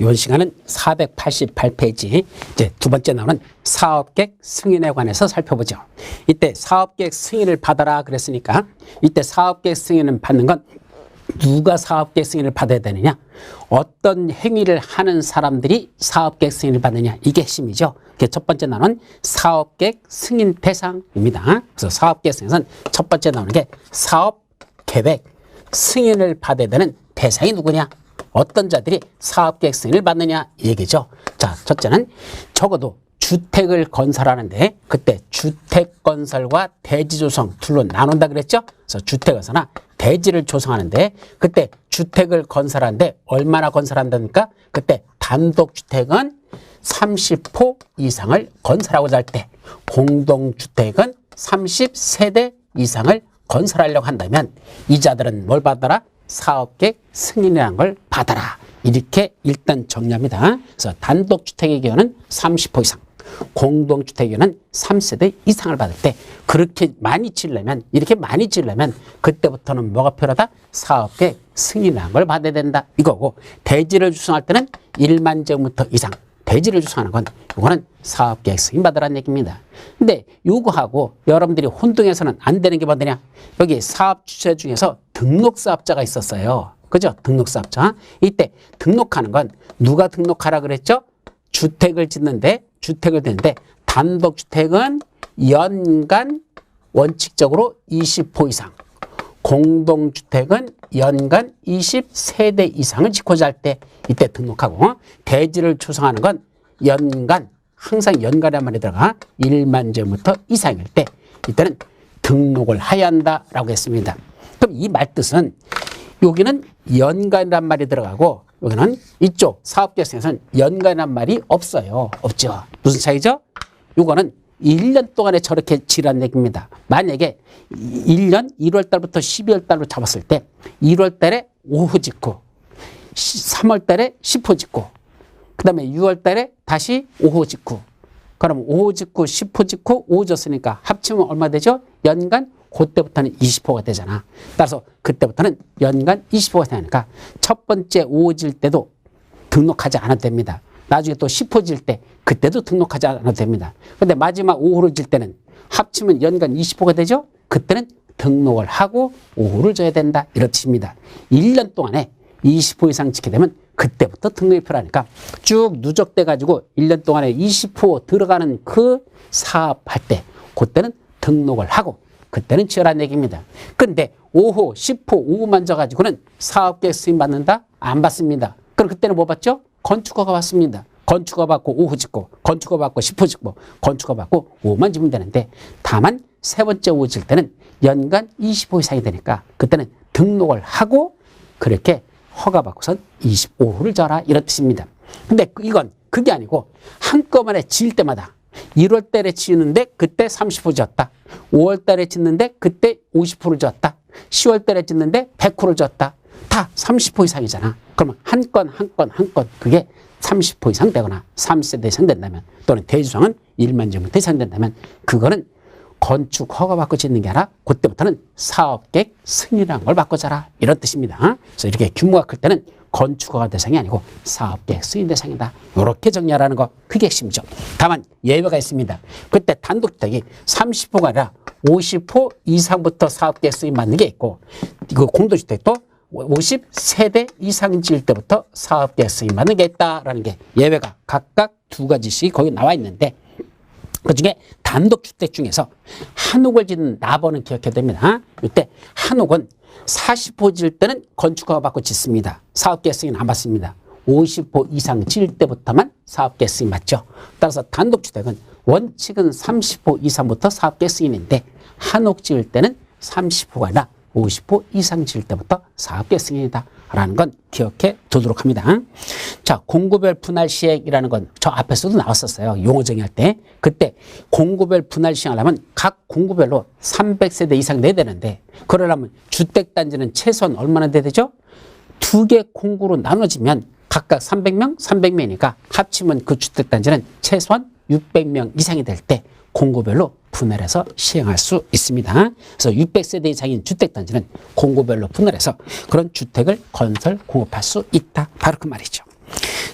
이번 시간은 488페이지 이제 두 번째 나오는 사업계획 승인에 관해서 살펴보죠. 이때 사업계획 승인을 받아라 그랬으니까 이때 사업계획 승인을 받는 건 누가 사업계획 승인을 받아야 되느냐, 어떤 행위를 하는 사람들이 사업계획 승인을 받느냐, 이게 핵심이죠. 첫 번째 나오는 사업계획 승인 대상입니다. 그래서 사업계획 승인은 첫 번째 나오는 게 사업계획 승인을 받아야 되는 대상이 누구냐, 어떤 자들이 사업계획 승인을 받느냐 이 얘기죠. 자, 첫째는 적어도 주택을 건설하는데 그때 주택건설과 대지조성 둘로 나눈다 그랬죠. 그래서 주택에서나 대지를 조성하는데 그때 주택을 건설하는데 얼마나 건설한다니까, 그때 단독주택은 30호 이상을 건설하고자 할 때, 공동주택은 30세대 이상을 건설하려고 한다면 이 자들은 뭘 받아라? 사업계획 승인이라는 걸 받아라. 이렇게 일단 정리합니다. 그래서 단독주택의 경우는 30호 이상, 공동주택의 경우는 3세대 이상을 받을 때, 그렇게 많이 지으려면, 이렇게 많이 지으려면 그때부터는 뭐가 필요하다? 사업계획 승인이라는 걸 받아야 된다 이거고, 대지를 조성할 때는 1만 제곱미터 이상 대지를 조성하는 건 이거는 사업계획 승인 받으라는 얘기입니다. 근데 요거하고 여러분들이 혼동해서는 안 되는 게 뭐냐, 여기 사업주체 중에서 등록사업자가 있었어요. 그죠? 등록사업자. 이때 등록하는 건 누가 등록하라 그랬죠? 주택을 짓는데 단독주택은 연간 원칙적으로 20호 이상, 공동주택은 연간 20세대 이상을 짓고자 할 때 이때 등록하고, 대지를 조성하는 건 연간, 항상 연간이란 말이 들어가 1만 제곱미터 이상일 때 이때는 등록을 해야 한다라고 했습니다. 그럼 이 말뜻은 여기는 연간이란 말이 들어가고 여기는 이쪽 사업계획서에서는 연간이란 말이 없어요. 없죠. 무슨 차이죠? 이거는 1년 동안에 저렇게 지란 얘기입니다. 만약에 1년 1월 달부터 12월 달로 잡았을 때 1월 달에 5호 짓고 3월 달에 10호 짓고 그 다음에 6월 달에 다시 5호 짓고, 그럼 5호 짓고 10호 짓고 5호 졌으니까 합치면 얼마 되죠? 연간 그때부터는 20호가 되잖아. 따라서 그때부터는 연간 20호가 되니까 첫 번째 5호 질 때도 등록하지 않아도 됩니다. 나중에 또 10호 질 때 그때도 등록하지 않아도 됩니다. 근데 마지막 5호를 질 때는 합치면 연간 20호가 되죠? 그때는 등록을 하고 5호를 줘야 된다 이런 뜻입니다. 1년 동안에 20호 이상 짓게 되면 그때부터 등록이 필요하니까 쭉 누적돼 가지고 1년 동안에 20호 들어가는 그 사업할 때 그때는 등록을 하고 그때는 지으라는 얘기입니다. 근데 5호, 10호, 5호만 져가지고는 사업계획 승인 받는다? 안 받습니다. 그럼 그때는 뭐 받죠? 건축허가 받습니다. 건축허 받고 5호 짓고, 건축허 받고 10호 짓고, 건축허 받고 5호만 지면 되는데, 다만 세 번째 5호 질 때는 연간 20호 이상이 되니까 그때는 등록을 하고 그렇게 허가 받고선 25호를 져라 이런 뜻입니다. 근데 이건 그게 아니고 한꺼번에 지을 때마다 1월 달에 지으는데 그때 30호 졌다, 5월 달에 짓는데 그때 50호를 졌다, 10월 달에 짓는데 100호를 졌다, 다 30호 이상이잖아. 그러면 한 건 그게 30호 이상 되거나 3세대 이상 된다면, 또는 대지조성은 1만 제곱미터 이상 된다면 그거는 건축 허가 받고 짓는 게 아니라 그때부터는 사업계획 승인이라는 걸 받고 자라 이런 뜻입니다. 그래서 이렇게 규모가 클 때는 건축허가 대상이 아니고 사업계획 승인 대상이다, 이렇게 정리하라는 거, 그게 핵심이죠. 다만 예외가 있습니다. 그때 단독주택이 30호가 아니라 50호 이상부터 사업계획 승인 받는 게 있고, 그 공동주택도 50세대 이상 지을 때부터 사업계획 승인 받는 게 있다라는 게 예외가 각각 두 가지씩 거기 나와 있는데, 그 중에 단독주택 중에서 한옥을 짓는 나번은 기억해야 됩니다. 이때 한옥은 40호 지을 때는 건축허가 받고 짓습니다. 사업계획 승인 안 받습니다. 50호 이상 지을 때부터만 사업계획 승인 받죠. 따라서 단독주택은 원칙은 30호 이상부터 사업계획 승인인데, 한옥 지을 때는 30호가 아니라 50호 이상 지을 때부터 사업계획 승인이다 라는 건 기억해 두도록 합니다. 자, 공구별 분할 시행이라는 건 저 앞에서도 나왔었어요. 용어 정의할 때. 그때 공구별 분할 시행하려면 각 공구별로 300세대 이상 내야 되는데, 그러려면 주택단지는 최소한 얼마나 돼야 되죠? 두 개 공구로 나눠지면 각각 300명, 300명이니까 합치면 그 주택단지는 최소한 600명 이상이 될 때 공구별로 분할해서 시행할 수 있습니다. 그래서 600세대 이상인 주택단지는 공구별로 분할해서 그런 주택을 건설, 공급할 수 있다. 바로 그 말이죠.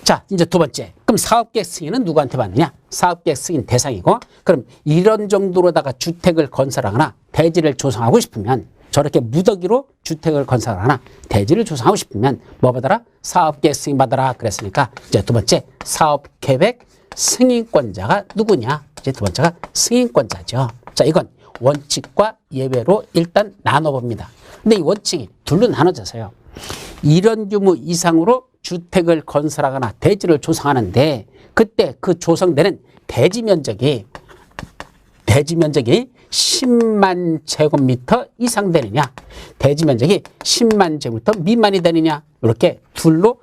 자, 이제 두 번째. 그럼 사업계획 승인은 누구한테 받느냐? 사업계획 승인 대상이고, 그럼 이런 정도로다가 주택을 건설하거나 대지를 조성하고 싶으면, 저렇게 무더기로 주택을 건설하거나 대지를 조성하고 싶으면 뭐 받아라? 사업계획 승인 받아라 그랬으니까 이제 두 번째 사업계획 승인권자가 누구냐? 이제 두 번째가 승인권자죠. 자, 이건 원칙과 예외로 일단 나눠봅니다. 근데 이 원칙이 둘로 나눠져서요. 이런 규모 이상으로 주택을 건설하거나 대지를 조성하는데 그때 그 조성되는 대지 면적이 10만 제곱미터 이상 되느냐, 대지 면적이 10만 제곱미터 미만이 되느냐, 이렇게 둘로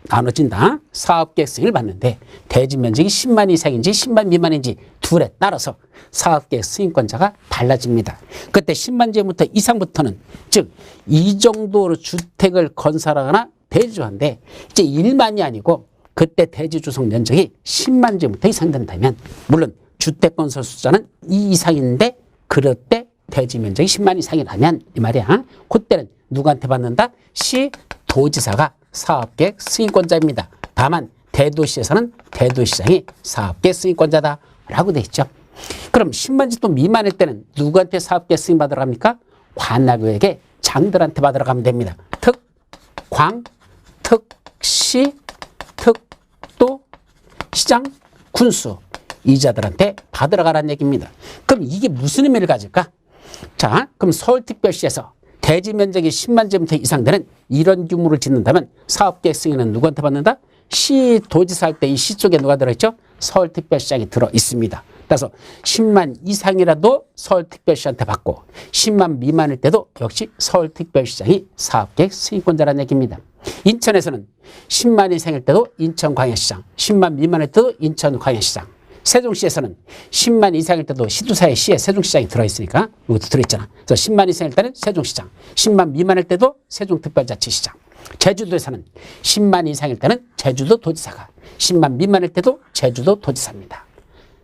나눠진다. 사업계획 승인을 받는데 대지 면적이 10만 이상인지 10만 미만인지 둘에 따라서 사업계획 승인권자가 달라집니다. 그때 10만 제곱미터 이상부터는 즉 이 정도로 주택을 건설하거나 대지 조성하는데 이제 1만이 아니고 그때 대지 조성 면적이 10만 제곱미터 이상 된다면 물론 주택 건설 숫자는 2 이상인데 그럴 때 대지 면적이 10만 이상이라면 이 말이야. 그때는 누구한테 받는다? 시도지사가 사업계획 승인권자입니다. 다만 대도시에서는 대도시장이 사업계획 승인권자다라고 돼 있죠. 그럼 10만 제곱미터 미만일 때는 누구한테 사업계획 승인 받으러 갑니까? 관할구에게 장들한테 받으러 가면 됩니다. 특, 광, 특시, 특도, 시장, 군수 이자들한테 받으러 가라는 얘기입니다. 그럼 이게 무슨 의미를 가질까? 자, 그럼 서울특별시에서 대지 면적이 10만 제곱미터 이상 되는 이런 규모를 짓는다면 사업계획 승인은 누구한테 받는다? 시도지사 할 때 이 시 쪽에 누가 들어있죠? 서울특별시장이 들어 있습니다. 그래서 10만 이상이라도 서울특별시한테 받고 10만 미만일 때도 역시 서울특별시장이 사업계획 승인권자라는 얘기입니다. 인천에서는 10만 이상일 때도 인천광역시장, 10만 미만일 때도 인천광역시장, 세종시에서는 10만 이상일 때도 시도사의 시에 세종시장이 들어있으니까 이것도 들어있잖아. 그래서 10만 이상일 때는 세종시장, 10만 미만일 때도 세종특별자치시장. 제주도에서는 10만 이상일 때는 제주도도지사가, 10만 미만일 때도 제주도도지사입니다.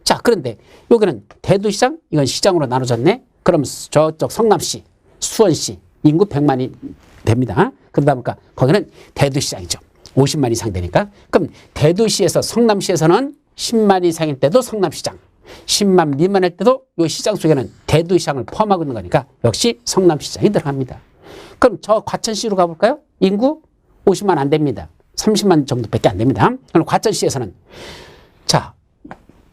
자, 그런데 여기는 대도시장, 이건 시장으로 나눠졌네. 그럼 저쪽 성남시, 수원시 인구 100만이 됩니다. 그러다 보니까 거기는 대도시장이죠. 50만 이상 되니까. 그럼 대도시에서 성남시에서는 10만 이상일 때도 성남시장, 10만 미만일 때도 이 시장 속에는 대도시장을 포함하고 있는 거니까 역시 성남시장이 들어갑니다. 그럼 저 과천시로 가볼까요? 인구 50만 안 됩니다. 30만 정도밖에 안 됩니다. 그럼 과천시에서는 자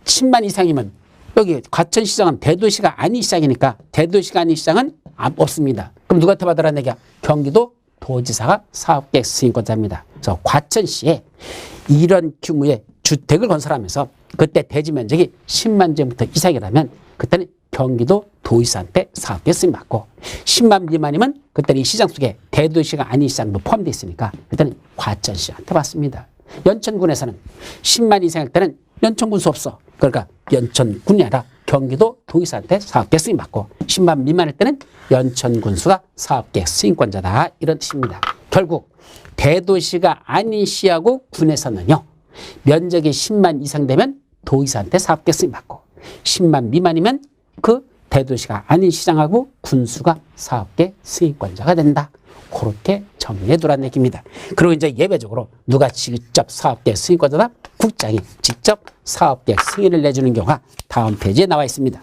10만 이상이면 여기 과천시장은 대도시가 아닌 시장이니까 대도시가 아닌 시장은 없습니다. 그럼 누구한테 받으라는 얘기야? 경기도 도지사가 사업계획 승인권자입니다. 그래서 과천시에 이런 규모의 주택을 건설하면서 그때 대지 면적이 10만 제곱미터 이상이라면 그때는 경기도 도지사한테 사업계획 승인 받고 10만 미만이면 그때는 이 시장 속에 대도시가 아닌 시장도 포함되어 있으니까 그때는 과천시한테 받습니다. 연천군에서는 10만 이상일 때는 연천군수 없어. 그러니까 연천군이 아니라 경기도 도지사한테 사업계획 승인 받고 10만 미만일 때는 연천군수가 사업계획 승인권자다 이런 뜻입니다. 결국 대도시가 아닌 시하고 군에서는요. 면적이 10만 이상 되면 도지사한테 사업계획 승인 받고 10만 미만이면 그 대도시가 아닌 시장하고 군수가 사업계획 승인권자가 된다. 그렇게 정리해 두라는 얘기입니다. 그리고 이제 예외적으로 누가 직접 사업계획 승인권자다? 국장이 직접 사업계획 승인을 내주는 경우가 다음 페이지에 나와 있습니다.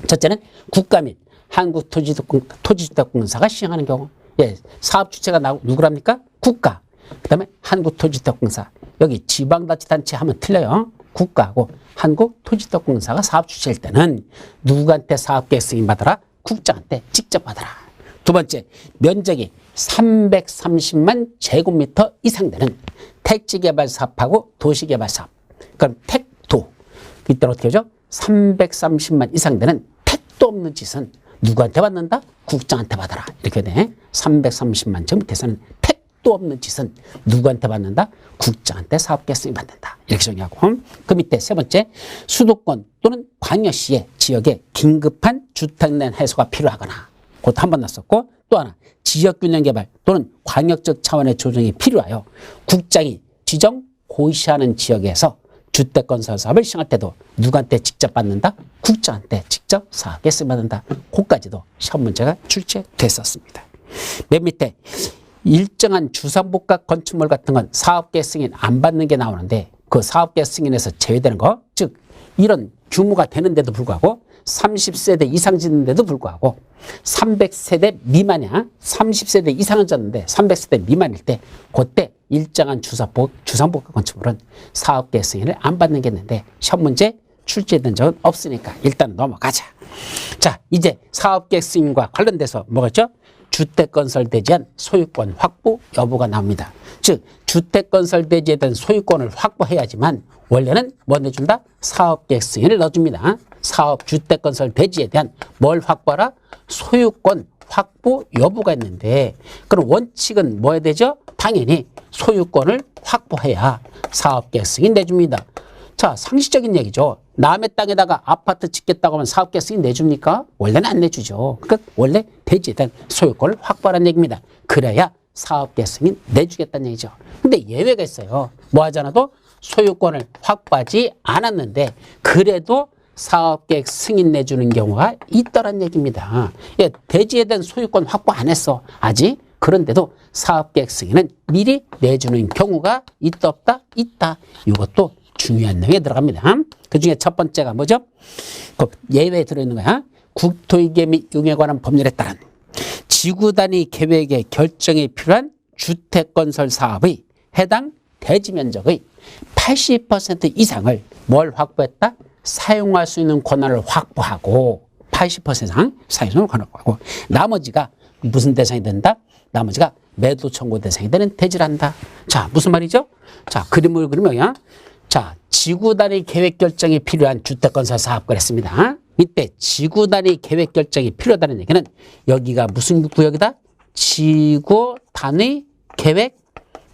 첫째는 국가 및 한국토지주택공사가 시행하는 경우. 예, 사업 주체가 누구랍니까? 국가. 그 다음에 한국토지주택공사. 여기 지방자치단체 하면 틀려요. 국가하고 한국토지주택공사가 사업 주체일 때는 누구한테 사업계획 승인 받아라? 국장한테 직접 받아라. 두 번째, 면적이 330만 제곱미터 이상 되는 택지개발 사업하고 도시개발 사업. 그럼 택도. 이때는 어떻게 하죠? 330만 이상 되는 택도 없는 짓은 누구한테 받는다? 국장한테 받아라. 이렇게 돼. 330만 제곱미터에서는 택도 없는 짓은 누구한테 받는다? 국장한테 사업계획 승인 받는다. 이렇게 정리하고. 그 밑에 세 번째, 수도권 또는 광역시의 지역에 긴급한 주택난 해소가 필요하거나 그것도 한 번 났었고 또 하나 지역균형 개발 또는 광역적 차원의 조정이 필요하여 국장이 지정 고시하는 지역에서 주택건설 사업을 시행할 때도 누구한테 직접 받는다? 국장한테 직접 사업계획 승인 받는다. 그까지도 시험 문제가 출제됐었습니다. 맨 밑에 일정한 주상복합 건축물 같은 건 사업계획 승인 안 받는 게 나오는데 그 사업계획 승인에서 제외되는 거, 즉 이런 규모가 되는데도 불구하고 30세대 이상 짓는데도 불구하고 300세대 미만이야. 30세대 이상은 졌는데 300세대 미만일 때 그때 일정한 주상복합 건축물은 사업계획 승인을 안 받는 게 있는데 시험 문제 출제된 적은 없으니까 일단 넘어가자. 자, 이제 사업계획 승인과 관련돼서 뭐겠죠? 주택건설대지한 소유권 확보 여부가 나옵니다. 즉 주택건설대지에 대한 소유권을 확보해야지만 원래는 뭐 내준다? 사업계획 승인을 넣어줍니다. 주택건설대지에 대한 뭘 확보하라? 소유권 확보 여부가 있는데 그럼 원칙은 뭐 해야 되죠? 당연히 소유권을 확보해야 사업계획 승인 내줍니다. 자, 상식적인 얘기죠. 남의 땅에다가 아파트 짓겠다고 하면 사업계획 승인 내줍니까? 원래는 안 내주죠. 그러니까 원래 대지에 대한 소유권을 확보하라는 얘기입니다. 그래야 사업계획 승인 내주겠다는 얘기죠. 근데 예외가 있어요. 뭐 하지 않아도 소유권을 확보하지 않았는데 그래도 사업계획 승인 내주는 경우가 있더란 얘기입니다. 예, 대지에 대한 소유권 확보 안 했어. 아직. 그런데도 사업계획 승인은 미리 내주는 경우가 있다 없다? 있다. 이것도 중요한 내용에 들어갑니다. 그 중에 첫 번째가 뭐죠? 그 예외에 들어있는 거야. 국토위계 및 용에 관한 법률에 따른 지구 단위 계획의 결정이 필요한 주택건설 사업의 해당 대지 면적의 80% 이상을 뭘 확보했다? 사용할 수 있는 권한을 확보하고 80% 이상 사용을 확보하고 나머지가 무슨 대상이 된다? 나머지가 매도 청구 대상이 되는 대지란다. 자, 무슨 말이죠? 자, 그림을 그리면 자, 지구 단위 계획 결정이 필요한 주택건설 사업 그랬습니다. 이때 지구 단위 계획 결정이 필요하다는 얘기는 여기가 무슨 구역이다? 지구 단위 계획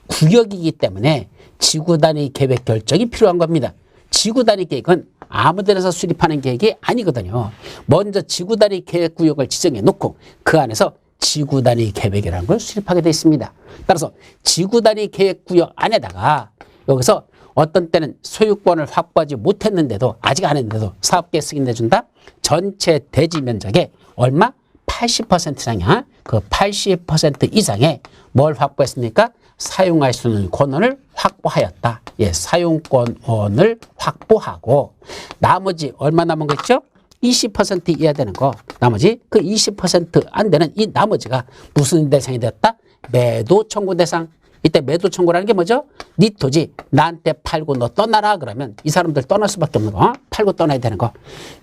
구역이기 때문에 지구 단위 계획 결정이 필요한 겁니다. 지구 단위 계획은 아무 데서 수립하는 계획이 아니거든요. 먼저 지구 단위 계획 구역을 지정해 놓고 그 안에서 지구 단위 계획이라는 걸 수립하게 되어 있습니다. 따라서 지구 단위 계획 구역 안에다가 여기서 어떤 때는 소유권을 확보하지 못했는데도 아직 안 했는데도 사업계획 승인 내준다. 전체 대지 면적의 얼마? 80% 이상이야. 그 80% 이상의 뭘 확보했습니까? 사용할 수 있는 권한을 확보하였다. 예, 사용권을 확보하고 나머지 얼마 남은 거 있죠? 20% 이해야 되는 거. 나머지 그 20% 안 되는 이 나머지가 무슨 대상이 되었다? 매도 청구 대상. 이때 매도 청구라는 게 뭐죠? 네 토지 나한테 팔고 너 떠나라 그러면 이 사람들 떠날 수밖에 없는 거. 팔고 떠나야 되는 거.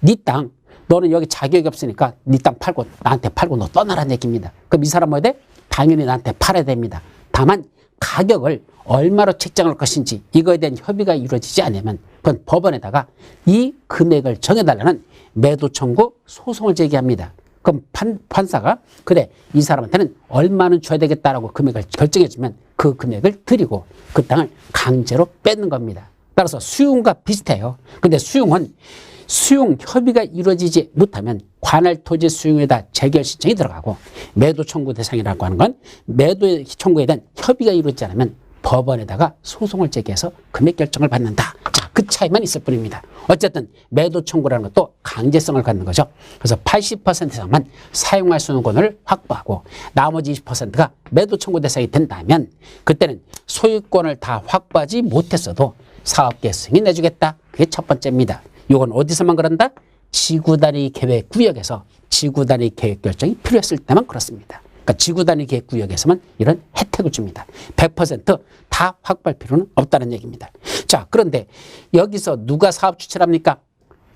네 땅 너는 여기 자격이 없으니까 네 땅 팔고 나한테 팔고 너 떠나라는 얘기입니다. 그럼 이 사람 뭐야 돼? 당연히 나한테 팔아야 됩니다. 다만 가격을 얼마로 책정할 것인지 이거에 대한 협의가 이루어지지 않으면 그건 법원에다가 이 금액을 정해달라는 매도 청구 소송을 제기합니다. 그럼 판사가 그래 이 사람한테는 얼마는 줘야 되겠다라고 금액을 결정해주면 그 금액을 드리고 그 땅을 강제로 뺏는 겁니다. 따라서 수용과 비슷해요. 근데 수용 협의가 이루어지지 못하면 관할 토지 수용에다 재결 신청이 들어가고 매도 청구 대상이라고 하는 건 매도 청구에 대한 협의가 이루어지지 않으면 법원에다가 소송을 제기해서 금액 결정을 받는다. 자, 그 차이만 있을 뿐입니다. 어쨌든 매도 청구라는 것도 강제성을 갖는 거죠. 그래서 80% 이상만 사용할 수 있는 권을 확보하고 나머지 20%가 매도 청구 대상이 된다면 그때는 소유권을 다 확보하지 못했어도 사업계획 승인 내주겠다. 그게 첫 번째입니다. 이건 어디서만 그런다? 지구 단위 계획 구역에서 지구 단위 계획 결정이 필요했을 때만 그렇습니다. 그러니까 지구 단위 계획 구역에서만 이런 혜택을 줍니다. 100% 다 확보할 필요는 없다는 얘기입니다. 자, 그런데 여기서 누가 사업 주체를 합니까?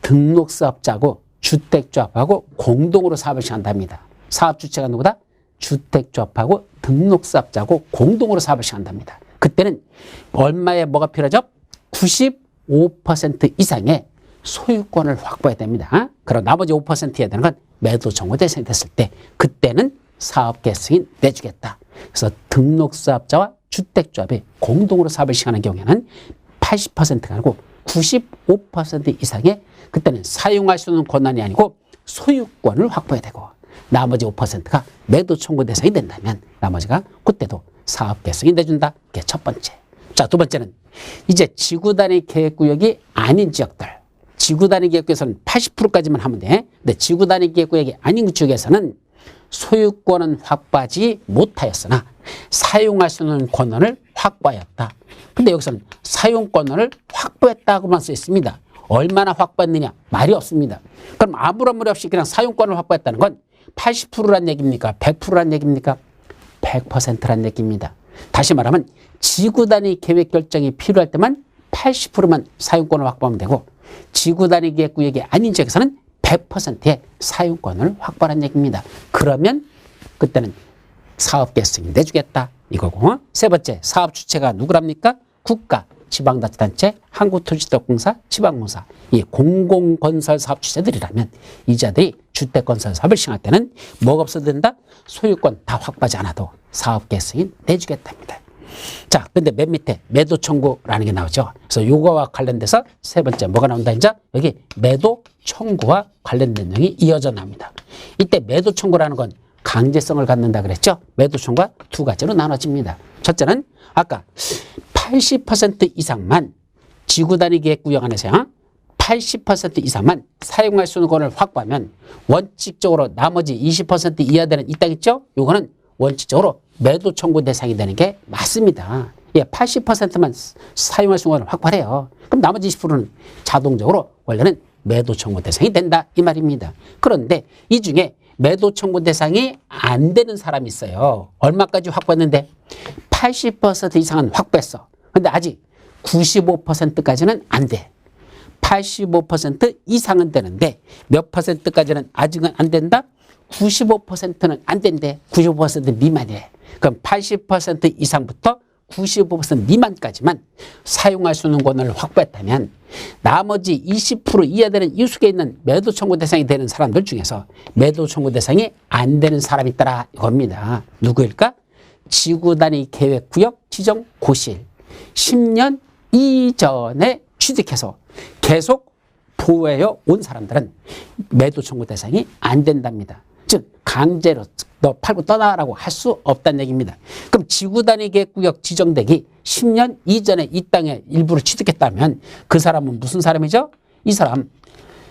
등록사업자하고 주택조합하고 공동으로 사업을 시작한답니다. 사업 주체가 누구다? 주택조합하고 등록사업자하고 공동으로 사업을 시작한답니다. 그때는 얼마에 뭐가 필요하죠? 95% 이상의 소유권을 확보해야 됩니다. 그럼 나머지 5%여야 되는 건 매도 청구 대상이 됐을 때 그때는 사업계획 승인 내주겠다. 그래서 등록사업자와 주택조합이 공동으로 사업을 시작하는 경우에는 80%가 아니고 95% 이상의 그때는 사용할 수 있는 권한이 아니고 소유권을 확보해야 되고 나머지 5%가 매도 청구 대상이 된다면 나머지가 그때도 사업계획 승인 내준다. 그게 첫 번째. 자, 두 번째는 이제 지구 단위 계획구역이 아닌 지역들. 지구 단위 계획구역에서는 80%까지만 하면 돼. 근데 지구 단위 계획구역이 아닌 지역에서는 소유권은 확보하지 못하였으나 사용할 수 있는 권한을 확보하였다. 근데 여기서는 사용권을 확보했다고만 써 있습니다. 얼마나 확보했느냐? 말이 없습니다. 그럼 아무런 무리 없이 그냥 사용권을 확보했다는 건 80%란 얘기입니까? 100%란 얘기입니까? 100%란 얘기입니다. 다시 말하면 지구 단위 계획 결정이 필요할 때만 80%만 사용권을 확보하면 되고 지구 단위 계획 구역이 아닌 지역에서는 100%의 사용권을 확보하는 얘기입니다. 그러면 그때는 사업계 승인 내주겠다 이거고, 세 번째 사업 주체가 누구랍니까? 국가, 지방자치단체, 한국토지주택공사, 지방공사, 이 공공건설 사업 주체들이라면 이 자들이 주택건설 사업을 시행할 때는 뭐가 없어도 된다? 소유권 다 확보하지 않아도 사업계 승인 내주겠답니다. 자, 근데 맨 밑에 매도 청구라는 게 나오죠. 그래서 요거와 관련돼서 세 번째 뭐가 나온다? 이제 여기 매도 청구와 관련된 내용이 이어져 나옵니다. 이때 매도 청구라는 건 강제성을 갖는다 그랬죠. 매도 청구가 두 가지로 나눠집니다. 첫째는 아까 80% 이상만 지구 단위 계획 구역 안에서요, 80% 이상만 사용할 수 있는 권을 확보하면 원칙적으로 나머지 20% 이하 되는 이 땅 있죠? 요거는 원칙적으로 매도 청구 대상이 되는 게 맞습니다. 예, 80%만 사용할 수 있는 권을 확보해요. 그럼 나머지 20%는 자동적으로 원래는 매도 청구 대상이 된다 이 말입니다. 그런데 이 중에 매도 청구 대상이 안 되는 사람이 있어요. 얼마까지 확보했는데 80% 이상은 확보했어. 근데 아직 95%까지는 안 돼. 85% 이상은 되는데 몇 %까지는 아직은 안 된다? 95%는 안 된대. 95% 미만이래. 그럼 80% 이상부터 95% 미만까지만 사용할 수 있는 권을 확보했다면 나머지 20% 이하 되는 이속에 있는 매도 청구 대상이 되는 사람들 중에서 매도 청구 대상이 안 되는 사람이 있더라 이겁니다. 누구일까? 지구 단위 계획 구역 지정 고시일 10년 이전에 취득해서 계속 보호해 온 사람들은 매도 청구 대상이 안 된답니다. 즉 강제로 너 팔고 떠나라고 할 수 없다는 얘기입니다. 그럼 지구 단위 계획 구역 지정되기 10년 이전에 이 땅의 일부를 취득했다면 그 사람은 무슨 사람이죠? 이 사람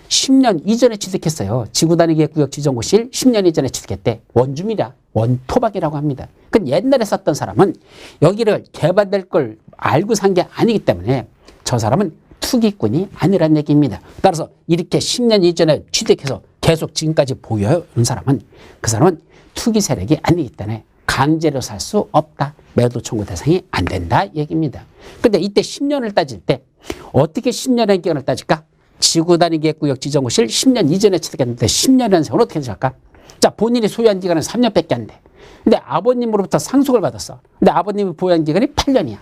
10년 이전에 취득했어요. 지구 단위 계획 구역 지정 고시일 10년 이전에 취득했대. 원주민이라 원토박이라고 합니다. 그 옛날에 썼던 사람은 여기를 개발될 걸 알고 산 게 아니기 때문에 저 사람은 투기꾼이 아니란 얘기입니다. 따라서 이렇게 10년 이전에 취득해서 계속 지금까지 보유해 온 사람은 그 사람은 투기 세력이 아니기 때문에 강제로 살 수 없다. 매도 청구 대상이 안 된다 얘기입니다. 근데 이때 10년을 따질 때 어떻게 10년의 기간을 따질까? 지구 단위 계획 구역 지정 고시일 10년 이전에 취득했는데 10년이라는 세월은 어떻게 될까? 자, 본인이 소유한 기간은 3년밖에 안 돼. 근데 아버님으로부터 상속을 받았어. 근데 아버님이 보유한 기간이 8년이야.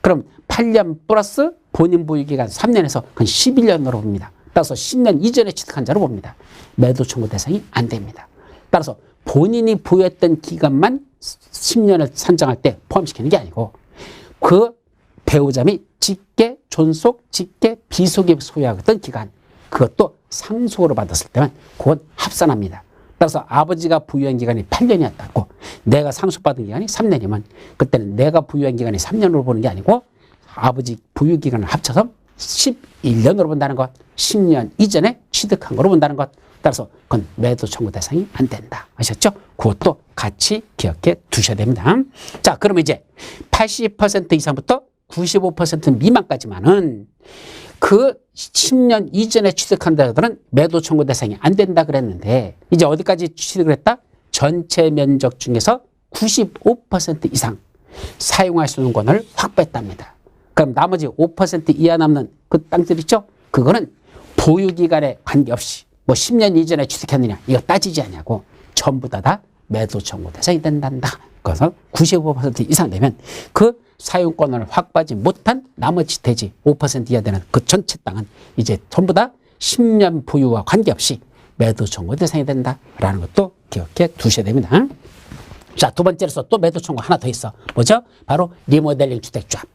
그럼 8년 플러스 본인 보유 기간 3년에서 그건 11년으로 봅니다. 따라서 10년 이전에 취득한 자로 봅니다. 매도 청구 대상이 안 됩니다. 따라서 본인이 보유했던 기간만 10년을 산정할 때 포함시키는 게 아니고 그 배우자 및 직계, 존속, 직계, 비속이 소유하던 기간 그것도 상속으로 받았을 때만 그건 합산합니다. 따라서 아버지가 보유한 기간이 8년이었다고 내가 상속받은 기간이 3년이면 그때는 내가 보유한 기간이 3년으로 보는 게 아니고 아버지 보유 기간을 합쳐서 11년으로 본다는 것, 10년 이전에 취득한 거로 본다는 것. 따라서 그건 매도 청구 대상이 안 된다. 아셨죠? 그것도 같이 기억해 두셔야 됩니다. 자, 그러면 이제 80% 이상부터 95% 미만까지만은 그 10년 이전에 취득한 자들은 매도 청구 대상이 안 된다 그랬는데 이제 어디까지 취득을 했다? 전체 면적 중에서 95% 이상 사용할 수 있는 권을 확보했답니다. 그럼 나머지 5% 이하 남는 그 땅들 있죠? 그거는 보유기간에 관계없이 뭐 10년 이전에 취득했느냐 이거 따지지 않냐고 전부 다 매도 청구 대상이 된단다. 그래서 95% 이상 되면 그 사용권을 확보하지 못한 나머지 대지 5% 이하 되는 그 전체 땅은 이제 전부 다 10년 보유와 관계없이 매도 청구 대상이 된다라는 것도 기억해 두셔야 됩니다. 자, 두 번째로서 또 매도 청구 하나 더 있어. 뭐죠? 바로 리모델링 주택조합.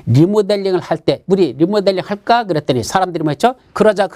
리모델링을 할 때 우리 리모델링 할까 그랬더니 사람들이 뭐 했죠? 그러자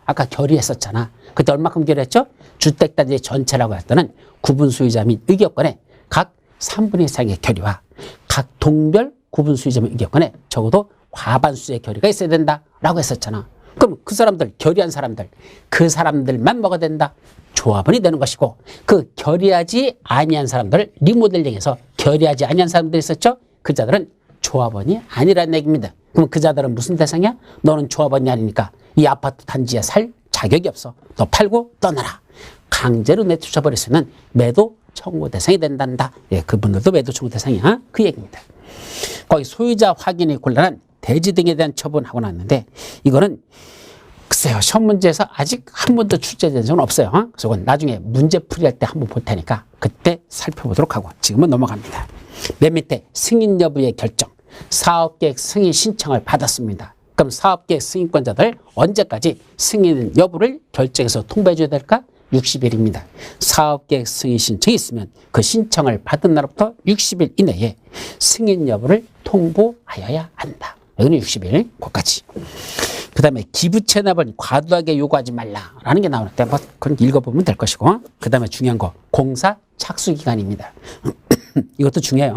아까 결의했었잖아. 그때 얼마큼 결의했죠? 주택단지 전체라고 할 때는 구분 소유자 및 의결권에 각 3분의 2상의 결의와 각 동별 구분 소유자 및 의결권에 적어도 과반수의 결의가 있어야 된다라고 했었잖아. 그럼 그 사람들 결의한 사람들 그 사람들만 먹어야 된다. 조합원이 되는 것이고 그 결의하지 아니한 사람들을 리모델링해서 결의하지 아니한 사람들이 있었죠. 그 자들은 조합원이 아니라는 얘기입니다. 그럼 그 자들은 무슨 대상이야? 너는 조합원이 아니니까 이 아파트 단지에 살 자격이 없어. 너 팔고 떠나라. 강제로 내쫓아버렸으면 매도 청구 대상이 된단다. 예, 그분들도 매도 청구 대상이야. 그 얘기입니다. 거기 소유자 확인이 곤란한 대지 등에 대한 처분하고 났는데 이거는 글쎄요. 시험 문제에서 아직 한 번도 출제된 적은 없어요. 그래서 이건 나중에 문제 풀이할 때 한번 볼 테니까 그때 살펴보도록 하고 지금은 넘어갑니다. 맨 밑에 승인 여부의 결정. 사업계획 승인 신청을 받았습니다. 그럼 사업계획 승인권자들 언제까지 승인 여부를 결정해서 통보해 줘야 될까? 60일입니다. 사업계획 승인 신청이 있으면 그 신청을 받은 날부터 60일 이내에 승인 여부를 통보하여야 한다. 여기는 60일, 그까지. 그 다음에 기부 체납은 과도하게 요구하지 말라라는 게 나오는데 뭐 그건 읽어보면 될 것이고 그 다음에 중요한 거 공사 착수 기간입니다. 이것도 중요해요.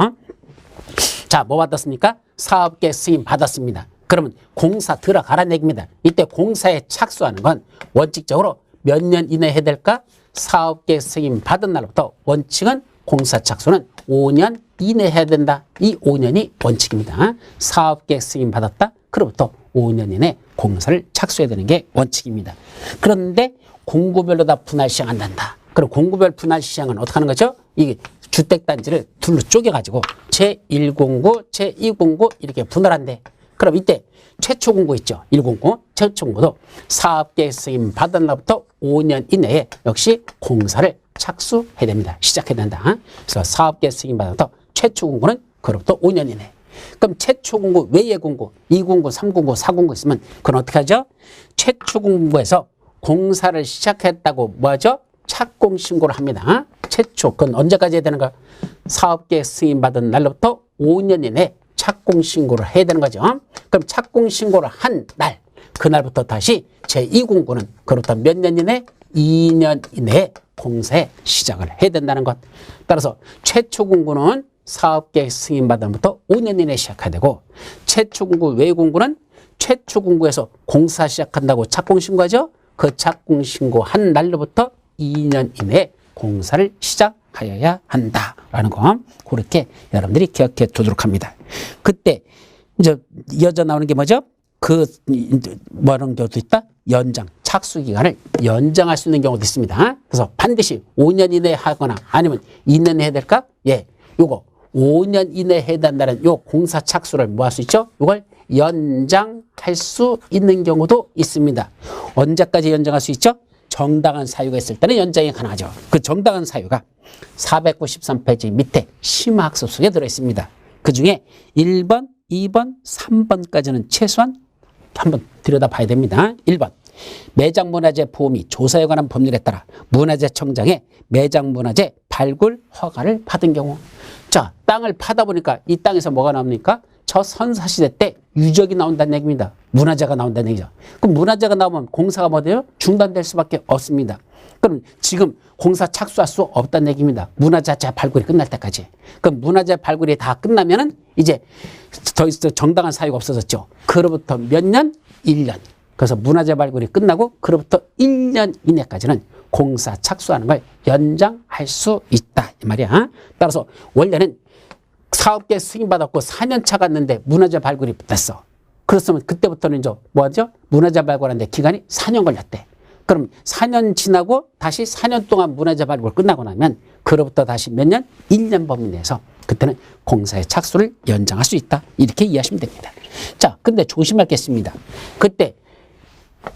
자, 뭐 받았습니까? 사업계획 승인 받았습니다. 그러면 공사 들어가라는 얘기입니다. 이때 공사에 착수하는 건 원칙적으로 몇 년 이내에 해야 될까? 사업계획 승인 받은 날부터 원칙은 공사 착수는 5년 이내에 해야 된다. 이 5년이 원칙입니다. 사업계획 승인 받았다. 그로부터 5년 이내 공사를 착수해야 되는 게 원칙입니다. 그런데 공구별로 다 분할 시행한단다. 그럼 공구별 분할 시행은 어떻게 하는 거죠? 이게 주택단지를 둘로 쪼개가지고 제1공구, 제2공구 이렇게 분할한대. 그럼 이때 최초 공구 있죠. 1공구, 최초 공구도 사업계획 승인 받은 날부터 5년 이내에 역시 공사를 착수해야 됩니다. 시작해야 된다. 그래서 사업계획 승인 받아서 최초 공구는 그로부터 5년 이내. 그럼 최초 공구 외의 공구 2공구, 3공구, 4공구 있으면 그건 어떻게 하죠? 최초 공구에서 공사를 시작했다고 뭐하죠? 착공 신고를 합니다. 최초 그건 언제까지 해야 되는가? 사업계획 승인 받은 날로부터 5년 이내 착공 신고를 해야 되는 거죠. 그럼 착공 신고를 한 날 그날부터 다시 제2공구는 그로부터 몇 년 이내? 2년 이내에 공사에 시작을 해야 된다는 것. 따라서 최초 공구는 사업계획 승인 받은 날부터 5년 이내에 시작해야 되고 최초 공구 외 공구는 최초 공구에서 공사 시작한다고 착공 신고하죠. 그 착공 신고한 날로부터 2년 이내에 공사를 시작하여야 한다라는 거 그렇게 여러분들이 기억해 두도록 합니다. 그때 이제 이어져 나오는 게 뭐죠? 그 뭐라는 경우도 있다. 연장 착수 기간을 연장할 수 있는 경우도 있습니다. 그래서 반드시 5년 이내에 하거나 아니면 2년 해야 될까? 예, 요거 5년 이내에 해야 된다는 요 공사 착수를 뭐 할 수 있죠? 이걸 연장할 수 있는 경우도 있습니다. 언제까지 연장할 수 있죠? 정당한 사유가 있을 때는 연장이 가능하죠. 그 정당한 사유가 493페이지 밑에 심화학습 속에 들어있습니다. 그 중에 1번, 2번, 3번까지는 최소한 한번 들여다봐야 됩니다. 1번, 매장문화재 보호및 조사에 관한 법률에 따라 문화재청장의 매장문화재 발굴 허가를 받은 경우. 자, 땅을 파다 보니까 이 땅에서 뭐가 나옵니까? 저 선사시대 때 유적이 나온다는 얘기입니다. 문화재가 나온다는 얘기죠. 그럼 문화재가 나오면 공사가 뭐 돼요? 중단될 수밖에 없습니다. 그럼 지금 공사 착수할 수 없다는 얘기입니다. 문화재 발굴이 끝날 때까지. 그럼 문화재 발굴이 다 끝나면은 이제 더 이상 정당한 사유가 없어졌죠. 그로부터 몇 년? 1년. 그래서 문화재 발굴이 끝나고 그로부터 1년 이내까지는 공사 착수하는 걸 연장할 수 있다. 이 말이야. 따라서 원래는 사업계획 승인받았고 4년 차 갔는데 문화재 발굴이 됐어. 그렇으면 그때부터는 이제 뭐하죠? 문화재 발굴하는데 기간이 4년 걸렸대. 그럼 4년 지나고 다시 4년 동안 문화재 발굴 끝나고 나면 그로부터 다시 몇 년? 1년 범위 내에서 그때는 공사의 착수를 연장할 수 있다. 이렇게 이해하시면 됩니다. 자, 근데 조심할 게 있습니다. 그때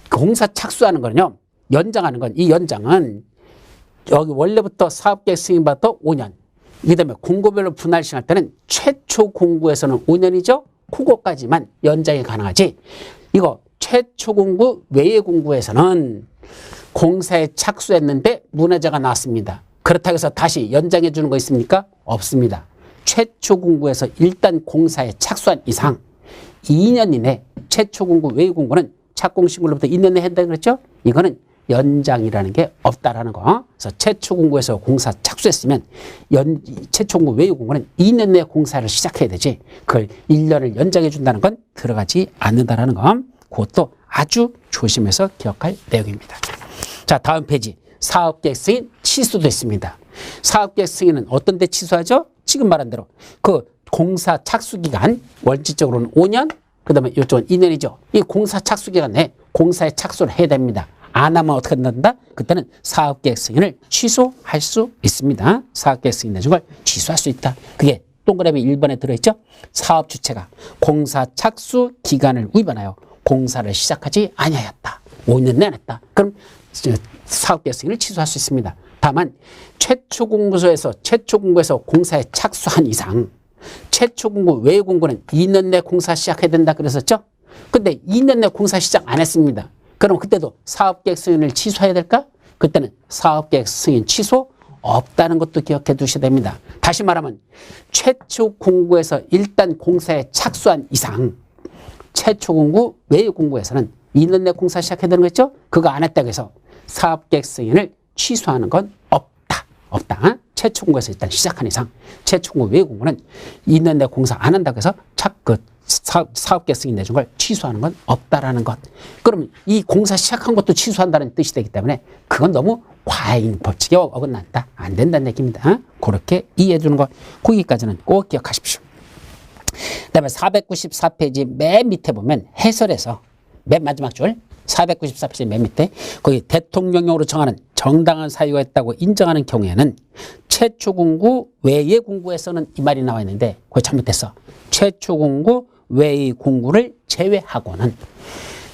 공사 착수하는 거는요. 연장하는 건 이 연장은 여기 원래부터 사업계획 승인받아 5년. 그다음에 공구별로 분할 시행할 때는 최초 공구에서는 5년이죠. 그거까지만 연장이 가능하지. 이거 최초 공구 외의 공구에서는 공사에 착수했는데 문화재가 나왔습니다. 그렇다고 해서 다시 연장해 주는 거 있습니까? 없습니다. 최초 공구에서 일단 공사에 착수한 이상 2년 이내 최초 공구 외의 공구는 착공 신고로부터 2년 내에 한다 그랬죠? 이거는 연장이라는 게 없다라는 거. 그래서 최초 공구에서 공사 착수했으면 최초 공구 외의 공구는 2년 내에 공사를 시작해야 되지. 그걸 1년을 연장해 준다는 건 들어가지 않는다라는 거. 그것도 아주 조심해서 기억할 내용입니다. 자, 다음 페이지. 사업계획 승인 취소도 있습니다. 사업계획 승인은 어떤 데 취소하죠? 지금 말한 대로 그 공사 착수기간 원칙적으로는 5년, 그 다음에 이쪽은 2년이죠. 이 공사 착수기간에 공사에 착수를 해야 됩니다. 안 하면 어떻게 된다? 그때는 사업계획 승인을 취소할 수 있습니다. 사업계획 승인 내준 걸 취소할 수 있다. 그게 동그라미 1번에 들어있죠. 사업 주체가 공사 착수 기간을 위반하여 공사를 시작하지 아니하였다. 5년 내에 안 했다. 그럼 사업계획 승인을 취소할 수 있습니다. 다만 최초 공고에서 공사에 착수한 이상 최초 공고 외 공고는 2년 내 공사 시작해야 된다 그랬었죠. 근데 2년 내 공사 시작 안 했습니다. 그럼 그때도 사업계획 승인을 취소해야 될까? 그때는 사업계획 승인 취소 없다는 것도 기억해 두셔야 됩니다. 다시 말하면 최초 공고에서 일단 공사에 착수한 이상 최초 공고 외 공고에서는 2년 내 공사 시작해야 되는 거죠. 그거 안 했다고 해서 사업계획 승인을 취소하는 건 없다. 최초 공고에서 일단 시작한 이상 최초 공고 외 공고는 2년 내 공사 안 한다고 해서 사업계획 승인 내준 걸 취소하는 건 없다라는 것. 그러면 이 공사 시작한 것도 취소한다는 뜻이 되기 때문에 그건 너무 과잉 법칙에 어긋난다. 안 된다는 얘기입니다. 그렇게 이해해 주는 거 거기까지는 꼭 기억하십시오. 그다음에 494페이지 맨 밑에 보면 해설에서 맨 마지막 줄 494페이지 맨 밑에 거기 대통령령으로 정하는 정당한 사유가 있다고 인정하는 경우에는 최초 공고 외의 공고에서는 이 말이 나와 있는데 그거 잘못됐어. 최초 공고 외의 공고를 제외하고는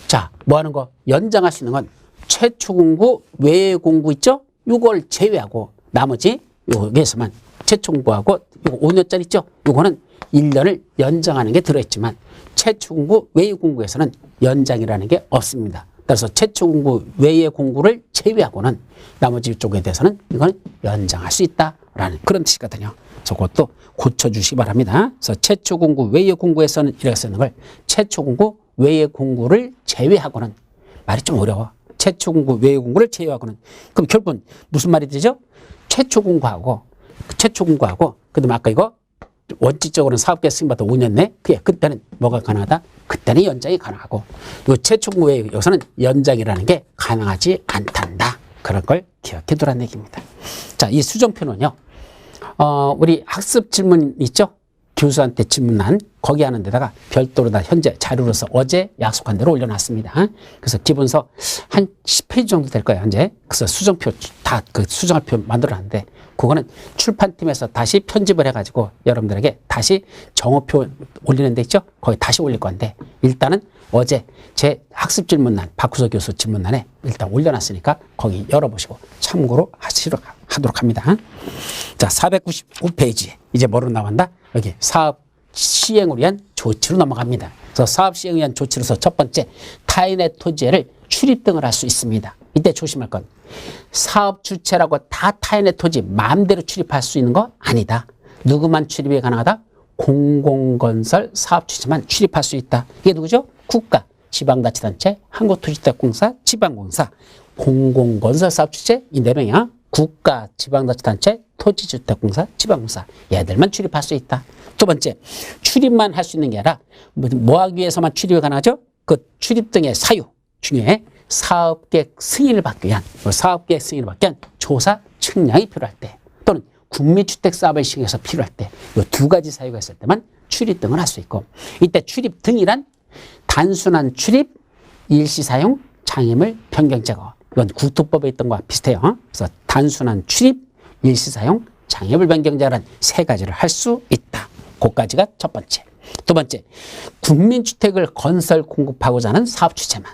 자, 뭐 하는 거? 연장할 수 있는 건 최초 공고 외의 공고 있죠? 이걸 제외하고 나머지 여기에서만 최초 공고하고 이거 5년짜리 있죠? 이거는 1년을 연장하는 게 들어있지만 최초 공고 외의 공고에서는 연장이라는 게 없습니다. 그래서 최초 공고 외의 공고를 제외하고는 나머지 쪽에 대해서는 이건 연장할 수 있다라는 그런 뜻이거든요. 그래서 그것도 고쳐주시기 바랍니다. 그래서 최초 공고 외의 공고에서는 이렇게 쓰는 걸 최초 공고 외의 공고를 제외하고는 말이 좀 어려워. 최초 공고 외의 공고를 제외하고는 그럼 결국은 무슨 말이 되죠? 최초 공고하고 그다음에 아까 이거 원칙적으로는 사업계획 승인받아 5년 내 그때는 뭐가 가능하다? 그때는 연장이 가능하고 요 최초 공고 외에 여기서는 연장이라는 게 가능하지 않단다. 그런 걸 기억해 두라는 얘기입니다. 자, 이 수정표는요. 우리 학습 질문 있죠? 교수한테 질문한 거기 하는 데다가 별도로 다 현재 자료로서 어제 약속한 대로 올려놨습니다. 그래서 기본서 한 10페이지 정도 될 거예요, 현재. 그래서 수정표 다 그 수정할 표 만들어놨는데 그거는 출판팀에서 다시 편집을 해가지고 여러분들에게 다시 정오표 올리는 데 있죠? 거기 다시 올릴 건데 일단은 어제 제 학습 질문란 박후서 교수 질문란에 일단 올려놨으니까 거기 열어보시고 참고로 하도록 합니다. 자, 495페이지 이제 뭐로 나온다? 여기 사업 시행을 위한 조치로 넘어갑니다. 그래서 사업 시행을 위한 조치로서 첫 번째 타인의 토지를 출입 등을 할 수 있습니다. 이때 조심할 건 사업 주체라고 다 타인의 토지 마음대로 출입할 수 있는 거 아니다. 누구만 출입이 가능하다? 공공건설 사업 주체만 출입할 수 있다. 이게 누구죠? 국가, 지방자치단체, 한국토지주택공사, 지방공사, 공공건설 사업 주체 이 네 명이야. 국가, 지방자치단체, 토지주택공사, 지방공사 얘들만 출입할 수 있다. 두 번째, 출입만 할 수 있는 게 아니라 뭐 하기 위해서만 출입이 가능하죠? 그 출입 등의 사유 중에 사업계획 승인을 받기 위한 조사 측량이 필요할 때 또는 국민주택 사업을 시행해서 필요할 때 이 두 가지 사유가 있을 때만 출입 등을 할 수 있고 이때 출입 등이란 단순한 출입, 일시사용, 장애물, 변경 제거 이건 국토법에 있던 거와 비슷해요. 그래서 단순한 출입, 일시사용, 장애물 변경 제거란 세 가지를 할 수 있다. 그까지가 첫 번째. 두 번째, 국민주택을 건설 공급하고자 하는 사업 주체만